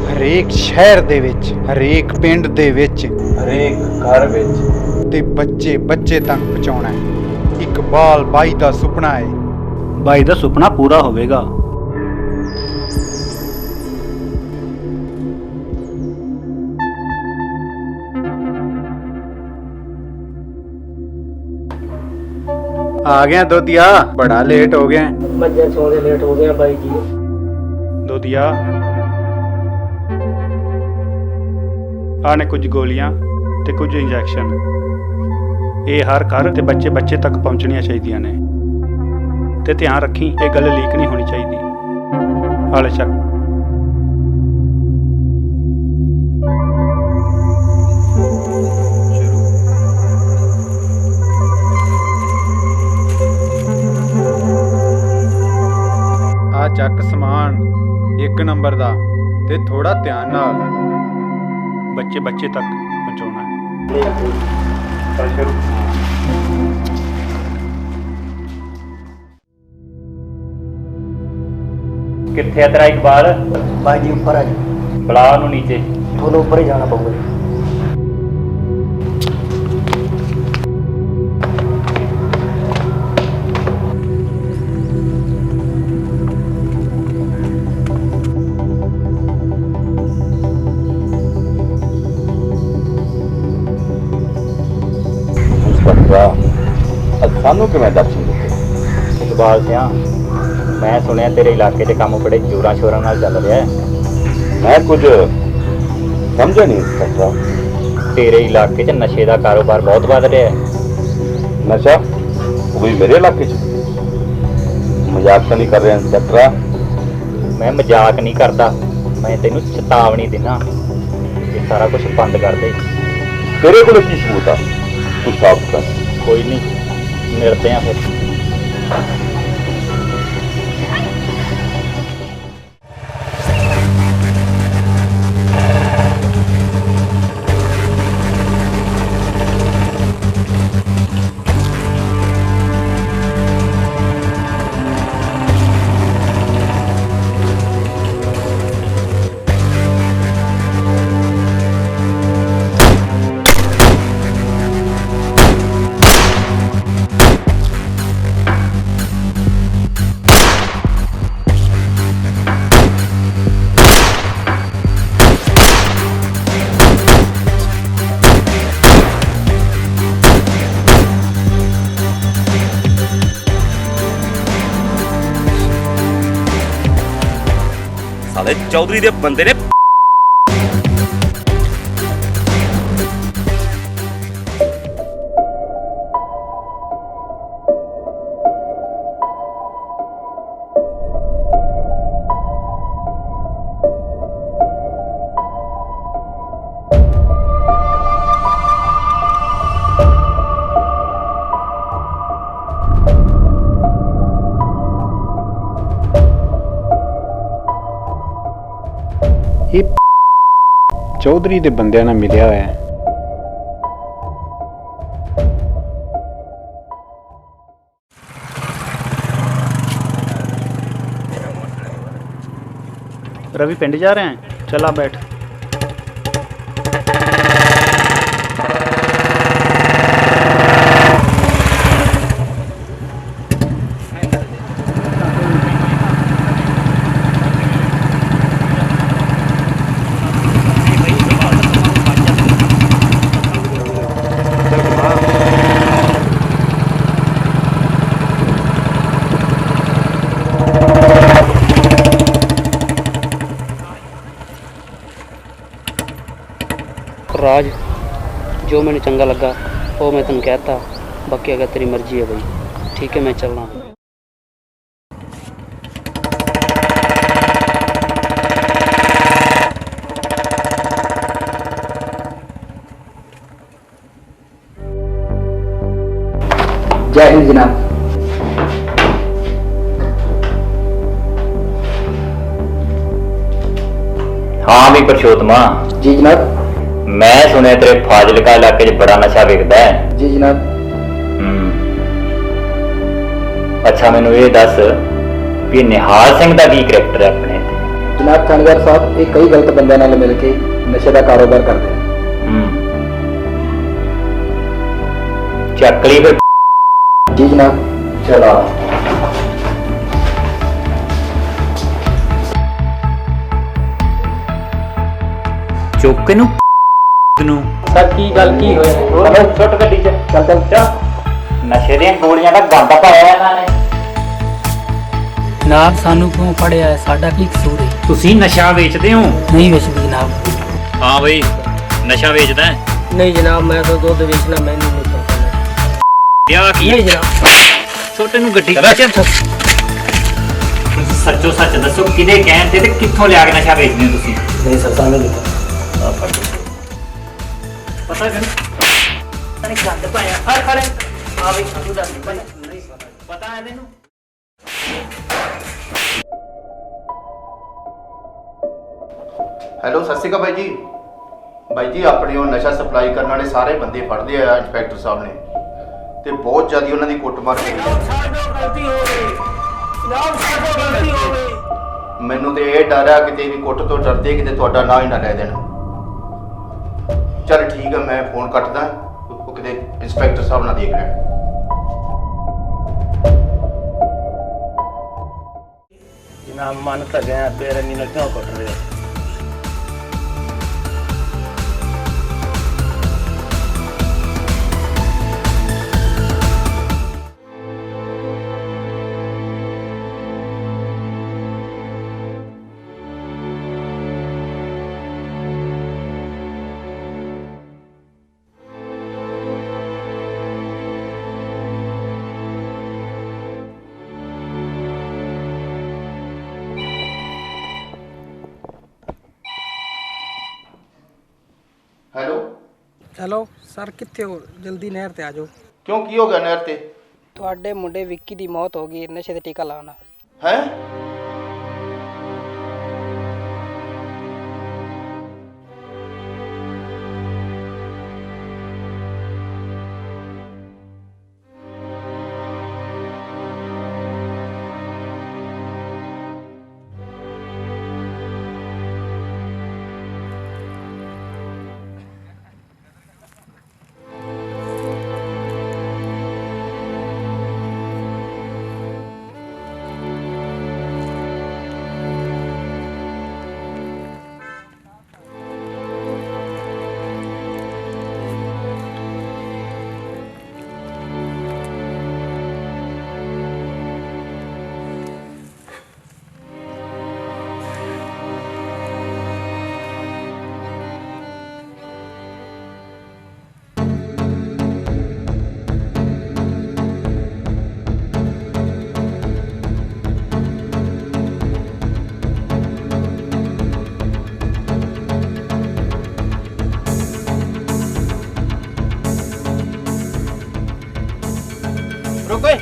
ਹਰੇਕ ਸ਼ਹਿਰ ਦੇ ਵਿੱਚ, ਹਰੇਕ ਪਿੰਡ ਦੇ ਵਿੱਚ, ਹਰੇਕ ਘਰ ਵਿੱਚ ਤੇ ਬੱਚੇ ਬੱਚੇ ਤੱਕ ਪਹੁੰਚਾਉਣਾ ਹੈ। ਇਕਬਾਲ ਬਾਈ ਦਾ ਸੁਪਨਾ ਹੈ। ਬਾਈ ਦਾ ਸੁਪਨਾ ਪੂਰਾ ਹੋਵੇਗਾ। ਆ ਗਿਆ ਦੋਦੀਆ, ਬੜਾ ਲੇਟ ਹੋ ਗਿਆ। ਮੱਝਾਂ ਸੌਂਦੇ ਲੇਟ ਹੋ ਗਿਆ ਬਾਈ ਜੀ। ਦੋਦੀਆ ਆਹ ਨੇ ਕੁਝ ਗੋਲੀਆਂ ਤੇ ਕੁਝ ਇੰਜੈਕਸ਼ਨ, ਇਹ ਹਰ ਘਰ ਤੇ ਬੱਚੇ ਬੱਚੇ ਤੱਕ ਪਹੁੰਚਣੀਆਂ ਚਾਹੀਦੀਆਂ ਨੇ। ਤੇ ਧਿਆਨ ਰੱਖੀ ਇਹ ਗੱਲ ਲੀਕ ਨਹੀਂ ਹੋਣੀ ਚਾਹੀਦੀ। ਹਾਲੇ ਚੱਕ। ਆ ਚੱਕ ਸਮਾਨ 1 ਨੰਬਰ ਦਾ, ਤੇ ਥੋੜਾ ਧਿਆਨ ਨਾਲ। ਬੱਚੇ ਬੱਚੇ ਤੱਕ ਪਹੁੰਚਾਉਣਾ ਹੈ। ਚੱਲ ਸ਼ੁਰੂ। ਕਿੱਥੇ ਆ ਤੇਰਾ ਇਕਬਾਲ? ਬਾਈ ਜੀ ਉੱਪਰ ਆ ਜੀ। ਬੁਲਾ ਉਹਨੂੰ ਨੀਚੇ। ਤੁਹਾਨੂੰ ਉੱਪਰ ਹੀ ਜਾਣਾ ਪਊਗਾ। ਸਾਨੂੰ ਕਿਵੇਂ ਦਰਸ਼ਨ ਦਿੱਤੇ? ਇਕਬਾਲ ਸਿਆ, ਮੈਂ ਸੁਣਿਆ ਤੇਰੇ ਇਲਾਕੇ 'ਚ ਕੰਮ ਬੜੇ ਜ਼ੋਰਾਂ ਸ਼ੋਰਾਂ ਨਾਲ ਚੱਲ ਰਿਹਾ ਹੈ। ਮੈਂ ਕੁਝ ਸਮਝਿਆ ਨਹੀਂ ਸਕਦਾ। ਤੇਰੇ ਇਲਾਕੇ 'ਚ ਨਸ਼ੇ ਦਾ ਕਾਰੋਬਾਰ ਬਹੁਤ ਵੱਧ ਰਿਹਾ ਹੈ। ਨਸ਼ਾ? ਉਹ ਵੀ ਮੇਰੇ ਇਲਾਕੇ 'ਚ? ਮਜ਼ਾਕ ਤਾਂ ਨਹੀਂ ਕਰ ਰਿਹਾ ਇੰਸਪੈਕਟਰ? ਮੈਂ ਮਜ਼ਾਕ ਨਹੀਂ ਕਰਦਾ, ਮੈਂ ਤੈਨੂੰ ਚੇਤਾਵਨੀ ਦਿੰਦਾ, ਇਹ ਸਾਰਾ ਕੁਝ ਬੰਦ ਕਰ ਦੇ। ਤੇਰੇ ਕੋਲ ਕੀ ਸਬੂਤ ਆ? ਤੂੰ ਸਾਫ਼ ਕਰ। ਕੋਈ ਨਹੀਂ, ਮਿਲਦੇ ਆ ਫਿਰ। ਸਾਲੇ ਚੌਧਰੀ ਦੇ ਬੰਦੇ ਨੇ ਇਹ ਚੌਧਰੀ ਦੇ ਬੰਦਿਆਂ ਨਾਲ ਮਿਲਿਆ ਹੋਇਆ ਹੈ। रवि पिंड जा रहे हैं? चला बैठ। राज, जो मैंने चंगा लगा वो मैं तेन कहता, बाकी अगर तेरी मर्जी है भाई, ठीक है मैं चलना। जनाब। हाँ भी परशोत्तमा। जी जनाब। मैं सुने तेरे फाजिलका इलाके च बड़ा नशा विकदा है। जी जनाब। अच्छा मैनू ये दस भी निहाल सिंह का की करैक्टर है अपने? जनाब थानेदार साहब ये कई गलत बंदे नाल मिल के नशे का कारोबार करते हैं। चकली फिर। जी जनाब। चला चौके नू सर की गल की होए छुट गड्डी च चल चल जा। नशे ਦੀਆਂ ਗੋਲੀਆਂ ਦਾ ਗੰਦ ਪਾਇਆ ਇਹਨਾਂ ਨੇ। जनाब सानू क्यों फड़िया है, साडा की कसूर है? ਤੁਸੀਂ ਨਸ਼ਾ ਵੇਚਦੇ ਹੋ? नहीं बेचते जनाब। हाँ भाई नशा ਵੇਚਦਾ ਹੈ? नहीं जनाब मैं तो दूध बेचना, मैंने नहीं पता। ਵਿਆਹ ਕੀ? नहीं जनाब। ਛੋਟੇ ਨੂੰ ਗੱਡੀ ਚ ਤੁਸੀਂ ਸੱਚੋ ਸੱਚ ਦੱਸੋ ਕਿਹਦੇ ਕਹਿਣ ਤੇ ਕਿੱਥੋਂ ਲਿਆ ਕੇ ਨਸ਼ਾ ਵੇਚਦੇ ਹੋ ਤੁਸੀਂ? नहीं सर सामने नहीं ਪਤਾ ਕਰ ਤਨੇ ਗੰਦ ਪਾਇਆ ਹਰ ਖੜੇ ਆ ਵੀ ਤੂੰ ਦੱਸ ਨਹੀਂ ਪਤਾ ਹੈ ਤੈਨੂੰ? ਹੈਲੋ, ਸਤਿ ਸ਼੍ਰੀ ਅਕਾਲ ਬਾਈ ਜੀ। ਬਾਈ ਜੀ ਆਪਣੇ ਉਹ ਨਸ਼ਾ ਸਪਲਾਈ ਕਰਨ ਵਾਲੇ ਸਾਰੇ ਬੰਦੇ ਫੜਦੇ ਆ ਇੰਸਪੈਕਟਰ ਸਾਹਿਬ ਨੇ, ਤੇ ਬਹੁਤ ਜ਼ਿਆਦਾ ਉਹਨਾਂ ਦੀ ਕੁੱਟਮਾਰ ਕੀਤੀ। ਮੈਨੂੰ ਤੇ ਇਹ ਡਰ ਆ ਕਿਤੇ ਵੀ ਕੁੱਟ ਤੋਂ ਡਰਦੇ ਕਿਤੇ ਤੁਹਾਡਾ ਨਾਂ ਹੀ ਨਾ ਲੈ ਦੇਣ। ਚਲ ਠੀਕ ਆ, ਮੈਂ ਫੋਨ ਕੱਟਦਾ, ਉਹ ਕਿਤੇ ਇੰਸਪੈਕਟਰ ਸਾਹਿਬ ਨਾਲ ਦੇਖ ਲੈਣ। ਜਨਾਬ ਮੰਨ ਤਾਂ ਗਿਆ, ਫਿਰ ਇੰਨੀ ਨਾਲ ਕਿਉਂ ਕੁੱਟ ਰਹੇ ਹੋ? ਹੈਲੋ हेलो सर कितने हो, जल्दी नहर ते आ जाओ। ਕਿਉਂ, ਕੀ ਹੋ ਗਿਆ ਨਹਿਰ ਤੇ? ਤੁਹਾਡੇ ਮੁੰਡੇ ਵਿੱਕੀ ਦੀ ਮੌਤ ਹੋ ਗਈ, ਨਸ਼ੇ ਤੇ ਟੀਕਾ ਲਾਉਣਾ। ਹੈ?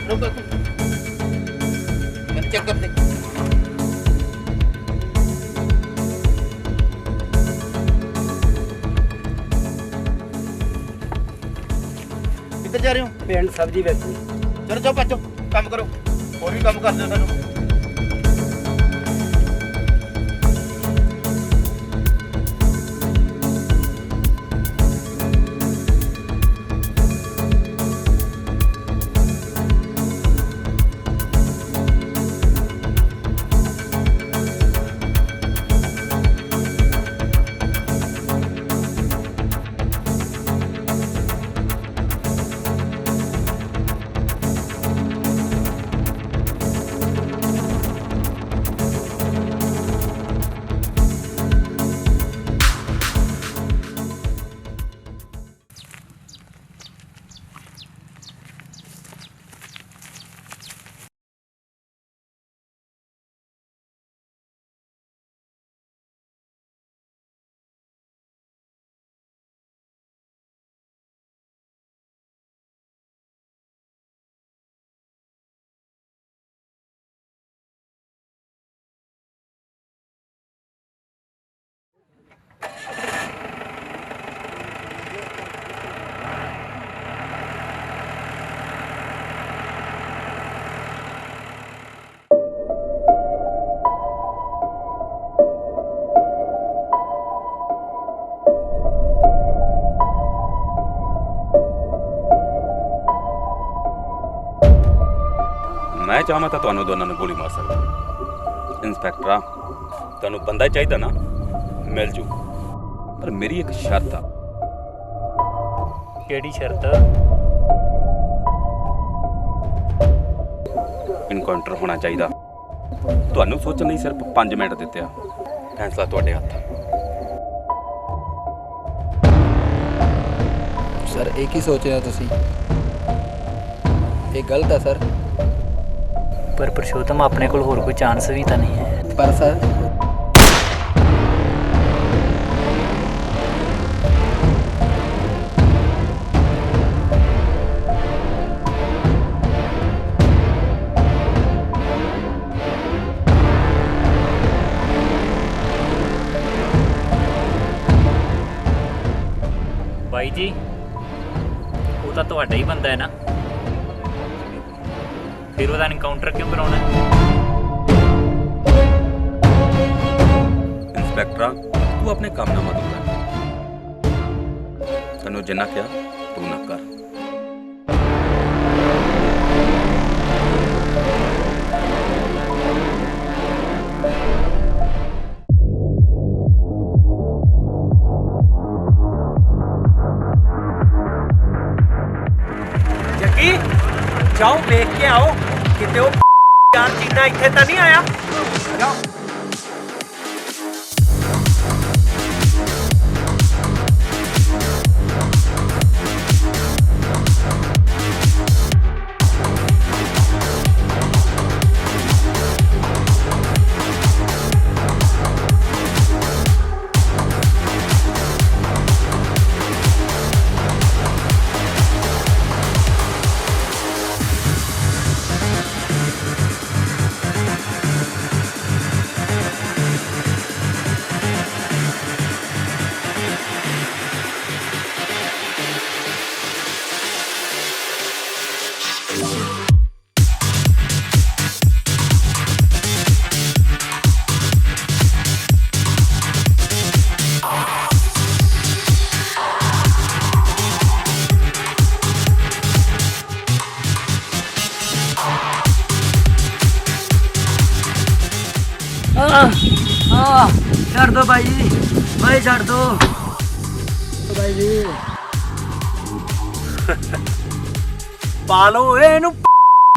रुको मैंने चेक कर दे। किधर जा रहे हो? पिंड सब्जी बेचनी। चलो जाओ बच्चों, काम करो, और भी काम कर दो सानू। ਚਾਹਾਂ ਤਾਂ ਤੁਹਾਨੂੰ ਦੋਨਾਂ ਨੂੰ ਗੋਲੀ ਮਾਰ ਸਕਦਾ। ਇੰਸਪੈਕਟਰ ਤੁਹਾਨੂੰ ਬੰਦਾ ਚਾਹੀਦਾ ਨਾ, ਮਿਲ ਜੂ, ਪਰ ਮੇਰੀ ਇੱਕ ਸ਼ਰਤ ਆ। ਕਿਹੜੀ ਸ਼ਰਤ? ਇਨਕਾਊਂਟਰ ਹੋਣਾ ਚਾਹੀਦਾ। ਤੁਹਾਨੂੰ ਸੋਚਣ ਲਈ ਸਿਰਫ 5 ਮਿੰਟ ਦਿੱਤੇ ਆ, ਫੈਸਲਾ ਤੁਹਾਡੇ ਹੱਥ ਆ। ਸਰ ਇਹ ਕੀ ਸੋਚ ਰਹੇ ਹੋ ਤੁਸੀਂ? ਇਹ ਗਲਤ ਹੈ ਸਰ। ਪਰ ਪੁਰਸ਼ੋਤਮ ਆਪਣੇ ਕੋਲ ਹੋਰ ਕੋਈ ਚਾਂਸ ਵੀ ਤਾਂ ਨਹੀਂ ਹੈ। ਪਰ ਸਰ ਬਾਈ ਜੀ ਉਹ ਤਾਂ ਤੁਹਾਡਾ ਹੀ ਬੰਦਾ ਹੈ ਨਾ, ਫਿਰ ਉਹਦਾ ਐਨਕਾਊਂਟਰ ਕਿਉਂ ਕਰਾਉਣਾ? ਇੰਸਪੈਕਟਰ ਤੂੰ ਆਪਣੇ ਕੰਮ ਨਾਲ ਮਦਦ ਕਰ, ਤੈਨੂੰ ਜਿੰਨਾ ਕਿਹਾ ਤੂੰ ਨਾ ਕਰ। ਜੱਗੀ ਜਾਓ ਵੇਖ ਕੇ ਆਓ ਕਿਤੇ ਉਹ ਯਾਰ ਚੀਨਾ ਇੱਥੇ ਤਾਂ ਨਹੀਂ ਆਇਆ। ਜਾਓ। ਛੱਡ ਦੋ ਭਾਈ ਜੀ, ਭਾਈ ਛੱਡ ਦੋ ਭਾਈ ਜੀ। ਪਾ ਲਓ ਇਹਨੂੰ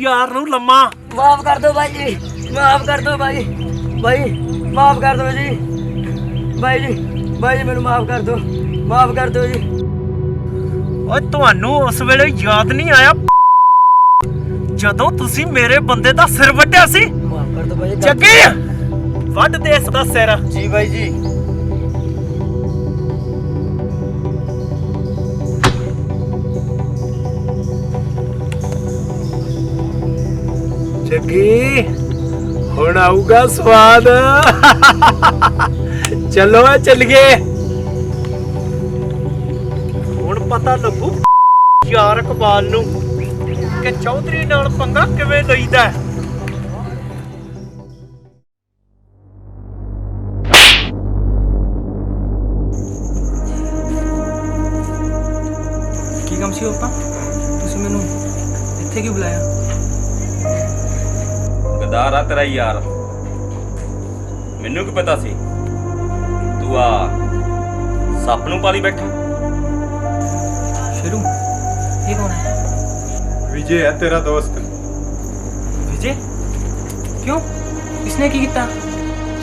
ਯਾਰ ਨੂੰ ਲੰਮਾ। ਮਾਫ ਕਰ ਦੋ ਭਾਈ ਜੀ, ਮਾਫ ਕਰ ਦੋ ਭਾਈ, ਭਾਈ ਮਾਫ ਕਰ ਦੋ ਜੀ, ਭਾਈ ਜੀ, ਭਾਈ ਜੀ ਮੈਨੂੰ ਮਾਫ ਕਰ ਦੋ, ਮਾਫ ਕਰ ਦੋ ਜੀ। ਓਏ ਤੁਹਾਨੂੰ ਉਸ ਵੇਲੇ ਯਾਦ ਨਹੀਂ ਆਇਆ ਜਦੋਂ ਤੁਸੀਂ ਮੇਰੇ ਬੰਦੇ ਦਾ ਸਿਰ ਵੱਢਿਆ ਸੀ? ਮਾਫ ਕਰ ਦੋ ਭਾਈ। ਜੱਗੀ ਵੱਢ ਦੇ ਇਸ ਦਾ ਸਿਰ। ਜੀ ਬਾਈ ਜੀ। ਜੱਗੀ ਹੁਣ ਆਊਗਾ ਸਵਾਦ। ਚਲੋ ਚੱਲੀਏ, ਹੁਣ ਪਤਾ ਲੱਗੂ ਯਾਰ ਇਕਬਾਲ ਨੂੰ ਕਿ ਚੌਧਰੀ ਨਾਲ ਪੰਗਾ ਕਿਵੇਂ ਲਈਦਾ। ਕੀ ਕੰਮ ਸੀ ਪਾਪਾ? ਤੁਸੀਂ ਮੈਨੂੰ ਇੱਥੇ ਕਿਉਂ ਬੁਲਾਇਆ? ਗਦਾਰ ਆ ਤੇਰਾ ਯਾਰ, ਮੈਨੂੰ ਕੀ ਪਤਾ ਸੀ ਤੂੰ ਆ ਸੱਪ ਨੂੰ ਪਾਲੀ ਬੈਠਾ। ਸ਼ੇਰੂ ਇਹ ਕੌਣ ਹੈ? ਵਿਜੇ ਹੈ ਤੇਰਾ ਦੋਸਤ। ਵਿਜੇ? क्यों? इसने की किया?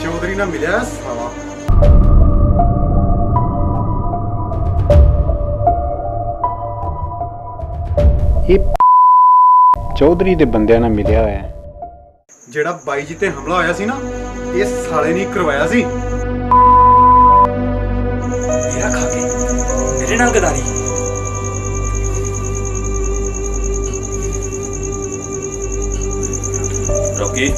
चौधरी ना मिला सावा। ਚੌਧਰੀ ਦੇ ਬੰਦਿਆਂ ਨਾਲ ਮਿਲਿਆ ਹੋਇਆ ਹੈ। ਜਿਹੜਾ ਬਾਈ ਜੀ ਤੇ ਹਮਲਾ ਹੋਇਆ ਸੀ ਨਾ, ਇਹ ਸਾਲੇ ਨੇ ਕਰਵਾਇਆ ਸੀ। ਮੇਰਾ ਖਾ ਕੇ ਮੇਰੇ ਨਾਲ ਗਦਾਰੀ। ਰੋਕੀ,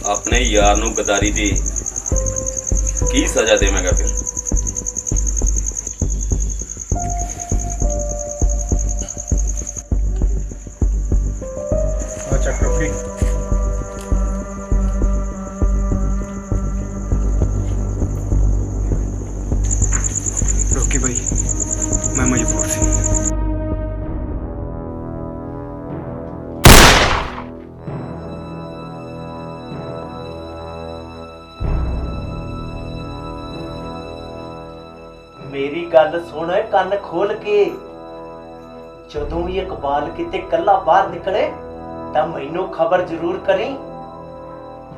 ਆਪਣੇ ਯਾਰ ਨੂੰ ਗਦਾਰੀ ਦੀ ਕੀ ਸਜ਼ਾ ਦੇਵੇਂਗਾ ਫਿਰ? रोकी भाई, मैं मजबूर थी। ਮੇਰੀ ਗੱਲ ਸੁਣ ਕੰਨ ਖੋਲ ਕੇ। ਜਦੋਂ ਵੀ ਇਕਬਾਲ ਕਿਤੇ ਕੱਲਾ ਬਾਹਰ ਨਿਕਲੇ ਤਾਂ ਮੈਨੂੰ ਖਬਰ ਜ਼ਰੂਰ ਕਰੀ।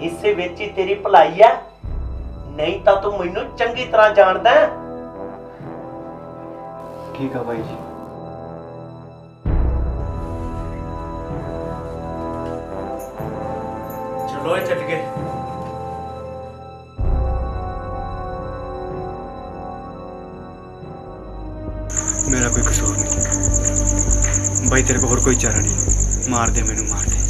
ਇਸੇ ਵਿੱਚ ਹੀ ਤੇਰੀ ਭਲਾਈ ਹੈ, ਨਹੀਂ ਤਾਂ ਤੂੰ ਮੈਨੂੰ ਚੰਗੀ ਤਰ੍ਹਾਂ ਜਾਣਦਾ ਹੈ। ਠੀਕ ਆ ਬਾਈ ਜੀ। ਚਲੋ ਇਹ ਚੱਲ ਗਏ। मेरा कोई कसूर नहीं भाई, तेरे को और कोई चारा नहीं। मार दे मैनू, मार दे।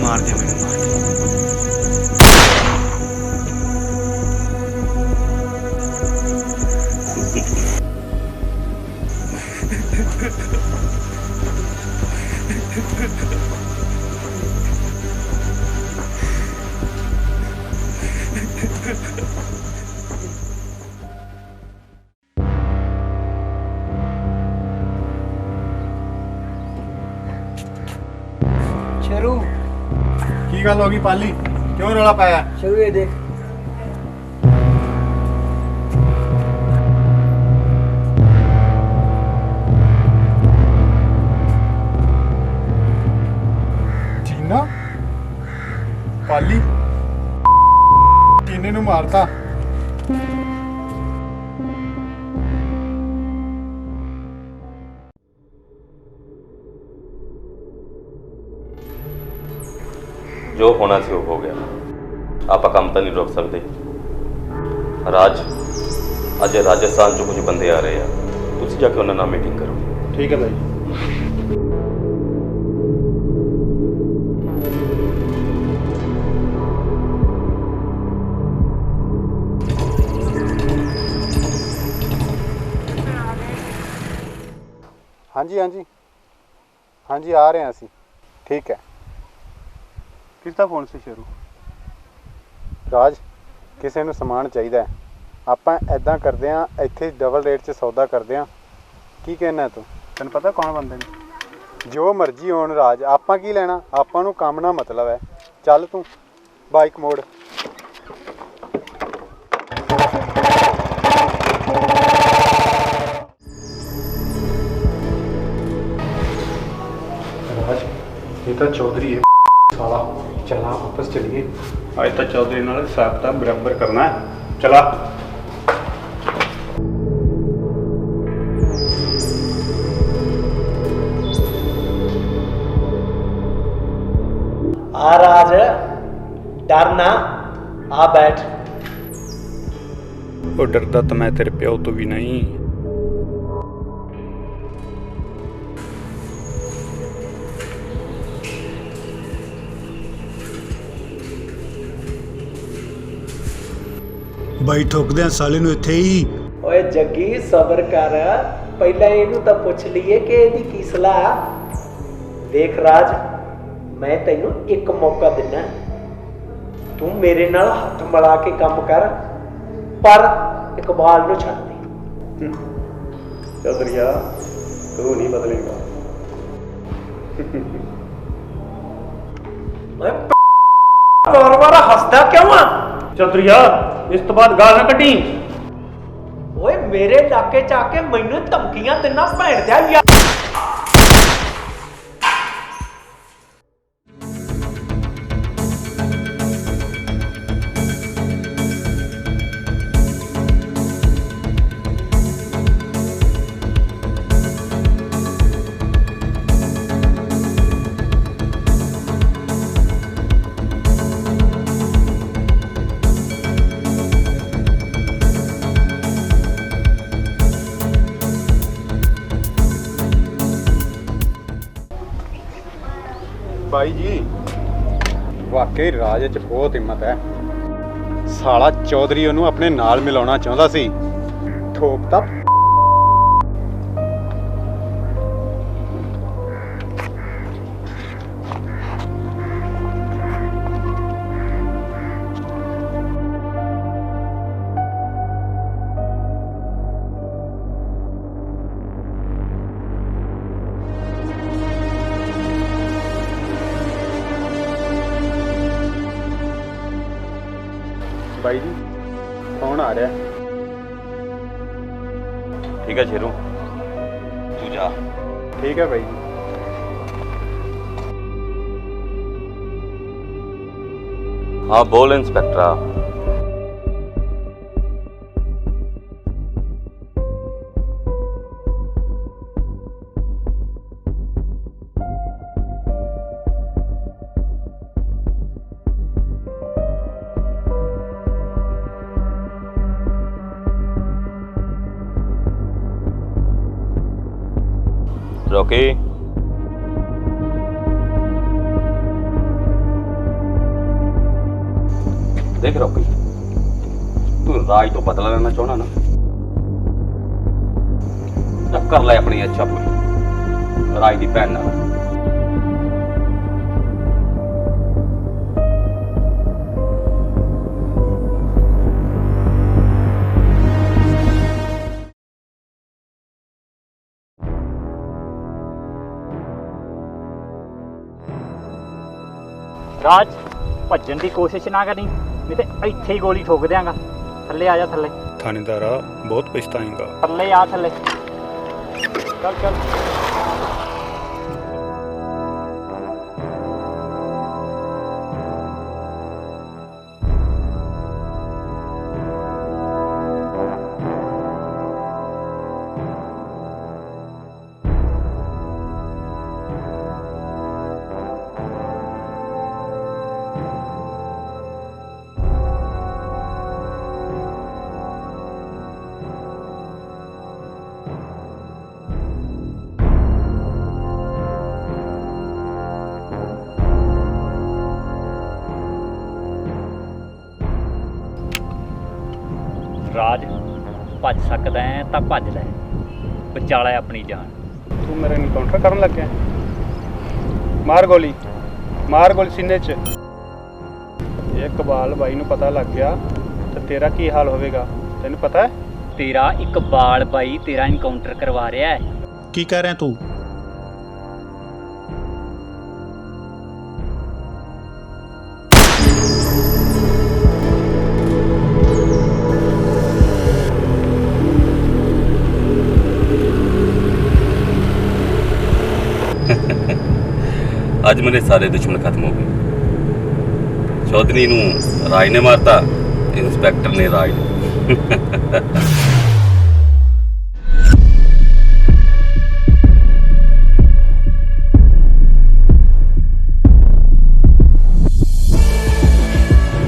मार दे मैनू, मार दे। शेरू ਕੀ ਗੱਲ ਹੋ ਗਈ ਪਾਲੀ? ਕਿਉਂ ਰੌਲਾ ਪਾਇਆ? शेरू ये देख। ਜੀਨਾ ਪਾਲੀ ਕਿੰਨੇ ਨੂੰ ਮਾਰਤਾ? ਜੋ ਹੋਣਾ ਸੀ ਉਹ ਹੋ ਗਿਆ। ਆਪਾਂ ਕੰਮ ਤਾਂ ਨਹੀਂ ਰੋਕ ਸਕਦੇ। ਰਾਜ, ਅੱਜ ਰਾਜਸਥਾਨ ਚੋਂ ਕੁਝ ਬੰਦੇ ਆ ਰਹੇ ਆ, ਤੁਸੀਂ ਜਾ ਕੇ ਉਹਨਾਂ ਨਾਲ ਮੀਟਿੰਗ ਕਰੋ। ਠੀਕ ਹੈ ਬਾਈ। ਹਾਂਜੀ ਹਾਂਜੀ ਹਾਂਜੀ ਆ ਰਹੇ ਹਾਂ ਅਸੀਂ। ਠੀਕ ਹੈ। ਕਿਸ ਦਾ ਫੋਨ ਸੀ ਸ਼ੇਰੂ? ਰਾਜ, ਕਿਸੇ ਨੂੰ ਸਮਾਨ ਚਾਹੀਦਾ ਹੈ। ਆਪਾਂ ਐਦਾਂ ਕਰਦੇ ਹਾਂ, ਇੱਥੇ ਡਬਲ ਰੇਟ 'ਚ ਸੌਦਾ ਕਰਦੇ ਹਾਂ। ਕੀ ਕਹਿਣਾ ਤੂੰ? ਤੈਨੂੰ ਪਤਾ ਕੌਣ ਬੰਦੇ ਨੇ? ਜੋ ਮਰਜ਼ੀ ਹੋਣ ਰਾਜ, ਆਪਾਂ ਕੀ ਲੈਣਾ? ਆਪਾਂ ਨੂੰ ਕੰਮ ਨਾਲ ਮਤਲਬ ਹੈ। ਚੱਲ ਤੂੰ ਬਾਈਕ ਮੋੜ। ਰਾਜ, ਇਹ ਤਾਂ ਚੌਧਰੀ ਹੈ ਸਾਲਾ। चला वापस चलिए। आज तक चौधरी नाल हिसाब किताब बराबर करना है। चला। आ राज, डरना, आ बैठ। वो डरदा तो मैं तेरे प्यो तो भी नहीं। ਬਾਈ ਠੋਕਦੇ ਆ ਸਾਲੇ ਨੂੰ ਇੱਥੇ ਹੀ। ਓਏ ਜੱਗੀ ਸਬਰ ਕਰ, ਪਹਿਲਾਂ ਇਹਨੂੰ ਤਾਂ ਪੁੱਛ ਲਈਏ ਕਿ ਇਹਦੀ ਕੀ ਸਲਾਹ। ਦੇਖ ਰਾਜ, ਮੈਂ ਤੈਨੂੰ ਇੱਕ ਮੌਕਾ ਦਿੰਨਾ, ਤੂੰ ਮੇਰੇ ਨਾਲ ਹੱਥ ਮਿਲਾ ਕੇ ਕੰਮ ਕਰ, ਪਰ ਇਕਬਾਲ ਨੂੰ ਛੱਡ ਦੇ। ਚੌਧਰੀਆ, ਤੂੰ ਨਹੀਂ ਬਦਲੇਗਾ। ਓਏ ਵਾਰ-ਵਾਰ ਹੱਸਦਾ ਕਿਉਂ ਆ? ਚੌਧਰੀਆ, ਇਸ ਤੋਂ ਬਾਅਦ ਗਾਲ ਨਾ ਕੱਢੀ। ਓਏ ਮੇਰੇ ਇਲਾਕੇ ਚ ਆ ਕੇ ਮੈਨੂੰ ਧਮਕੀਆਂ ਦਿੰਨਾ ਭੈਣ ਦਿਆ ਯਾਰ। ਬਾਈ ਜੀ, ਵਾਕਈ ਰਾਜ 'ਚ ਬਹੁਤ ਹਿੰਮਤ ਹੈ। ਸਾਲਾ ਚੌਧਰੀ ਉਹਨੂੰ ਆਪਣੇ ਨਾਲ ਮਿਲਾਉਣਾ ਚਾਹੁੰਦਾ ਸੀ, ਠੋਕਤਾ। ਬਾਈ ਜੀ ਫੋਨ ਆ ਰਿਹਾ। ਠੀਕ ਹੈ ਸ਼ੇਰੂ, ਤੂੰ ਜਾ। ਠੀਕ ਹੈ ਬਾਈ ਜੀ। हाँ बोल इंस्पेक्टर। रॉकी, देख रॉकी, तू राज तो बदला लेना चाहना ना, तब कर ले अपनी अच्छा पूरी राज की भैन नाल। ਰਾਜ ਭੱਜਣ ਦੀ ਕੋਸ਼ਿਸ਼ ਨਾ ਕਰੀ, ਨਹੀਂ ਤੇ ਇੱਥੇ ਹੀ ਗੋਲੀ ਠੋਕ ਦਿਆਂਗਾ। ਥੱਲੇ ਆ ਜਾ, ਥੱਲੇ। ਥਾਣੇਦਾਰਾ ਬਹੁਤ ਪਛਤਾਏਗਾ। ਥੱਲੇ ਆ, ਥੱਲੇ ਚੱਲ ਚੱਲ। ਰਾਜ ਭੱਜ ਸਕਦਾ ਹੈ ਤਾਂ ਭੱਜ ਲੈ, ਬਚਾ ਲੈ ਆਪਣੀ ਜਾਨ। ਤੂੰ ਮੇਰਾ ਇਨਕਾਊਂਟਰ ਕਰਨ ਲੱਗਿਆ? ਮਾਰ ਗੋਲੀ, ਮਾਰ ਗੋਲੀ ਸੀਨੇ 'ਚ। ਇਹ ਇਕਬਾਲ ਬਾਈ ਨੂੰ ਪਤਾ ਲੱਗ ਗਿਆ ਤੇ ਤੇਰਾ ਕੀ ਹਾਲ ਹੋਵੇਗਾ, ਤੈਨੂੰ ਪਤਾ ਹੈ? ਤੇਰਾ ਇਕਬਾਲ ਬਾਈ ਤੇਰਾ ਇਨਕਾਊਂਟਰ ਕਰਵਾ ਰਿਹਾ ਹੈ। ਕੀ ਕਹਿ ਰਿਹਾ ਤੂੰ? ਅੱਜ ਮੇਰੇ ਸਾਰੇ ਦੁਸ਼ਮਣ ਖਤਮ ਹੋ ਗਏ। ਚੌਧਰੀ ਨੂੰ ਰਾਜ ਨੇ ਮਾਰਤਾ, इंस्पेक्टर ने राज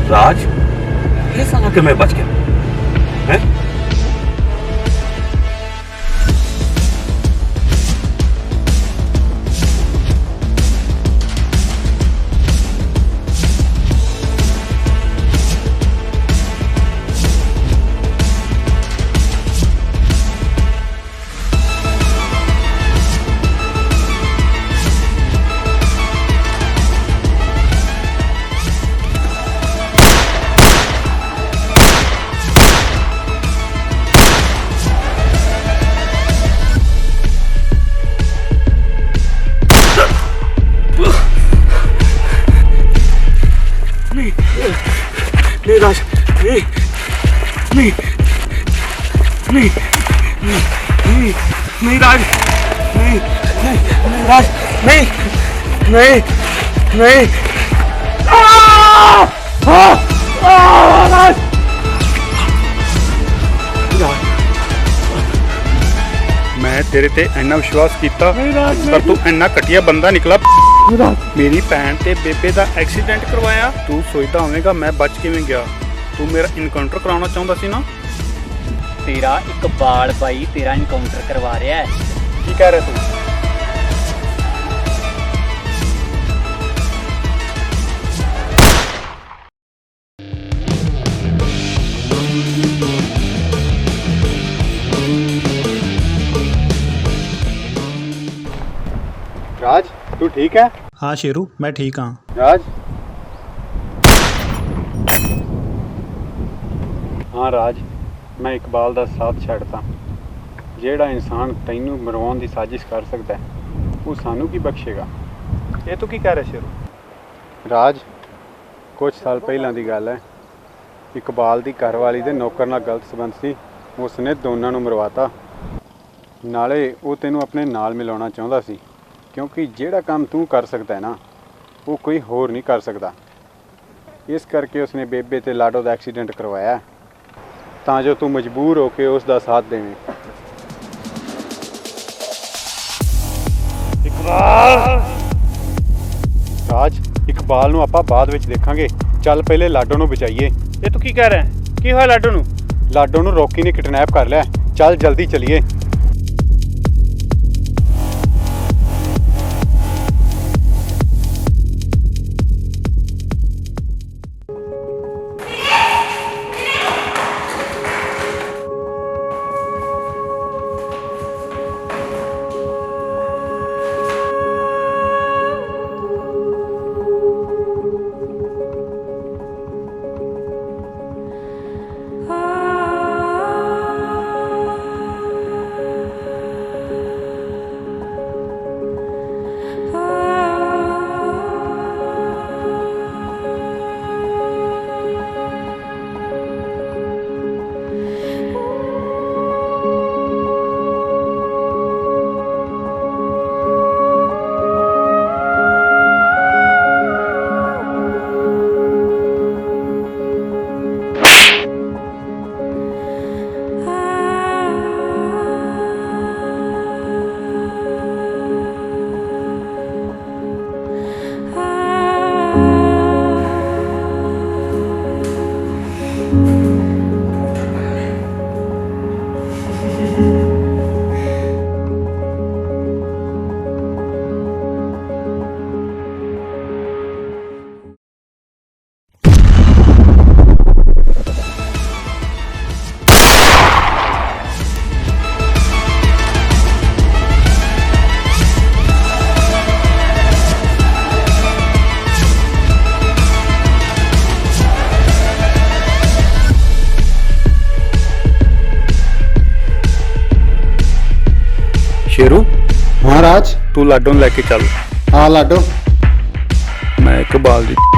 राज ये साला कि मैं बच गया है? नहीं राज नहीं नहीं नहीं नहीं नहीं राज नहीं नहीं राज नहीं नहीं नहीं राज मैं तेरे ते इन्ना विश्वास किया पर तू इन्ना घटिया बंदा निकला। मेरी भैन ते बेबे दा एक्सीडेंट करवाया, तू सोचदा होवेगा मैं बच किवें गया। तू मेरा इनकाउंटर कराना चाहता सी ना? तेरा इकबाल भाई तेरा इनकाउंटर करवा रहा है। की कह रहा तू? राज तू ठीक है? हाँ शेरू मैं ठीक हाँ। राज हाँ राज मैं इकबाल का साथ छड़ता। जेड़ा इंसान तैनू मरवाउण की साजिश कर सकता है वो सानू की बख्शेगा। ये तू की कह रहा शेरू? राज कुछ साल पहला की गल है, ਇਕਬਾਲ ਦੀ ਘਰਵਾਲੀ ਦੇ ਨੌਕਰ ਨਾਲ ਗਲਤ ਸੰਬੰਧ ਸੀ, ਉਸਨੇ ਦੋਨਾਂ ਨੂੰ ਮਰਵਾਤਾ। ਨਾਲੇ ਉਹ ਤੈਨੂੰ ਆਪਣੇ ਨਾਲ ਮਿਲਾਉਣਾ ਚਾਹੁੰਦਾ ਸੀ, ਕਿਉਂਕਿ ਜਿਹੜਾ ਕੰਮ ਤੂੰ ਕਰ ਸਕਦਾ ਹੈ ਨਾ, ਉਹ ਕੋਈ ਹੋਰ ਨਹੀਂ ਕਰ ਸਕਦਾ। ਇਸ ਕਰਕੇ ਉਸਨੇ ਬੇਬੇ ਤੇ ਲਾਡੋ ਦਾ ਐਕਸੀਡੈਂਟ ਕਰਵਾਇਆ, ਤਾਂ ਜੋ ਤੂੰ ਮਜਬੂਰ ਹੋ ਕੇ ਉਸ ਦਾ ਸਾਥ ਦੇਵੇਂ। ਇਕਬਾਲ! ਰਾਜ, ਇਕਬਾਲ ਨੂੰ ਆਪਾਂ ਬਾਅਦ ਵਿੱਚ ਦੇਖਾਂਗੇ। ਚੱਲ ਪਹਿਲੇ ਲਾਡੋ ਨੂੰ ਬਚਾਈਏ। ਇਹ ਤੂੰ ਕੀ ਕਹਿ ਰਿਹਾ? ਕੀ ਹੋਇਆ ਲਾਡੋ ਨੂੰ? ਲਾਡੋ ਨੂੰ ਰੌਕੀ ਨੇ ਕਿਡਨੈਪ ਕਰ ਲਿਆ। ਚੱਲ ਜਲਦੀ ਚਲੀਏ। शेरू, हाँ राज, तू लाडो ਨੂੰ ਲੈ ਕੇ ਚੱਲ। हाँ लाडो। मैं इकबाल दी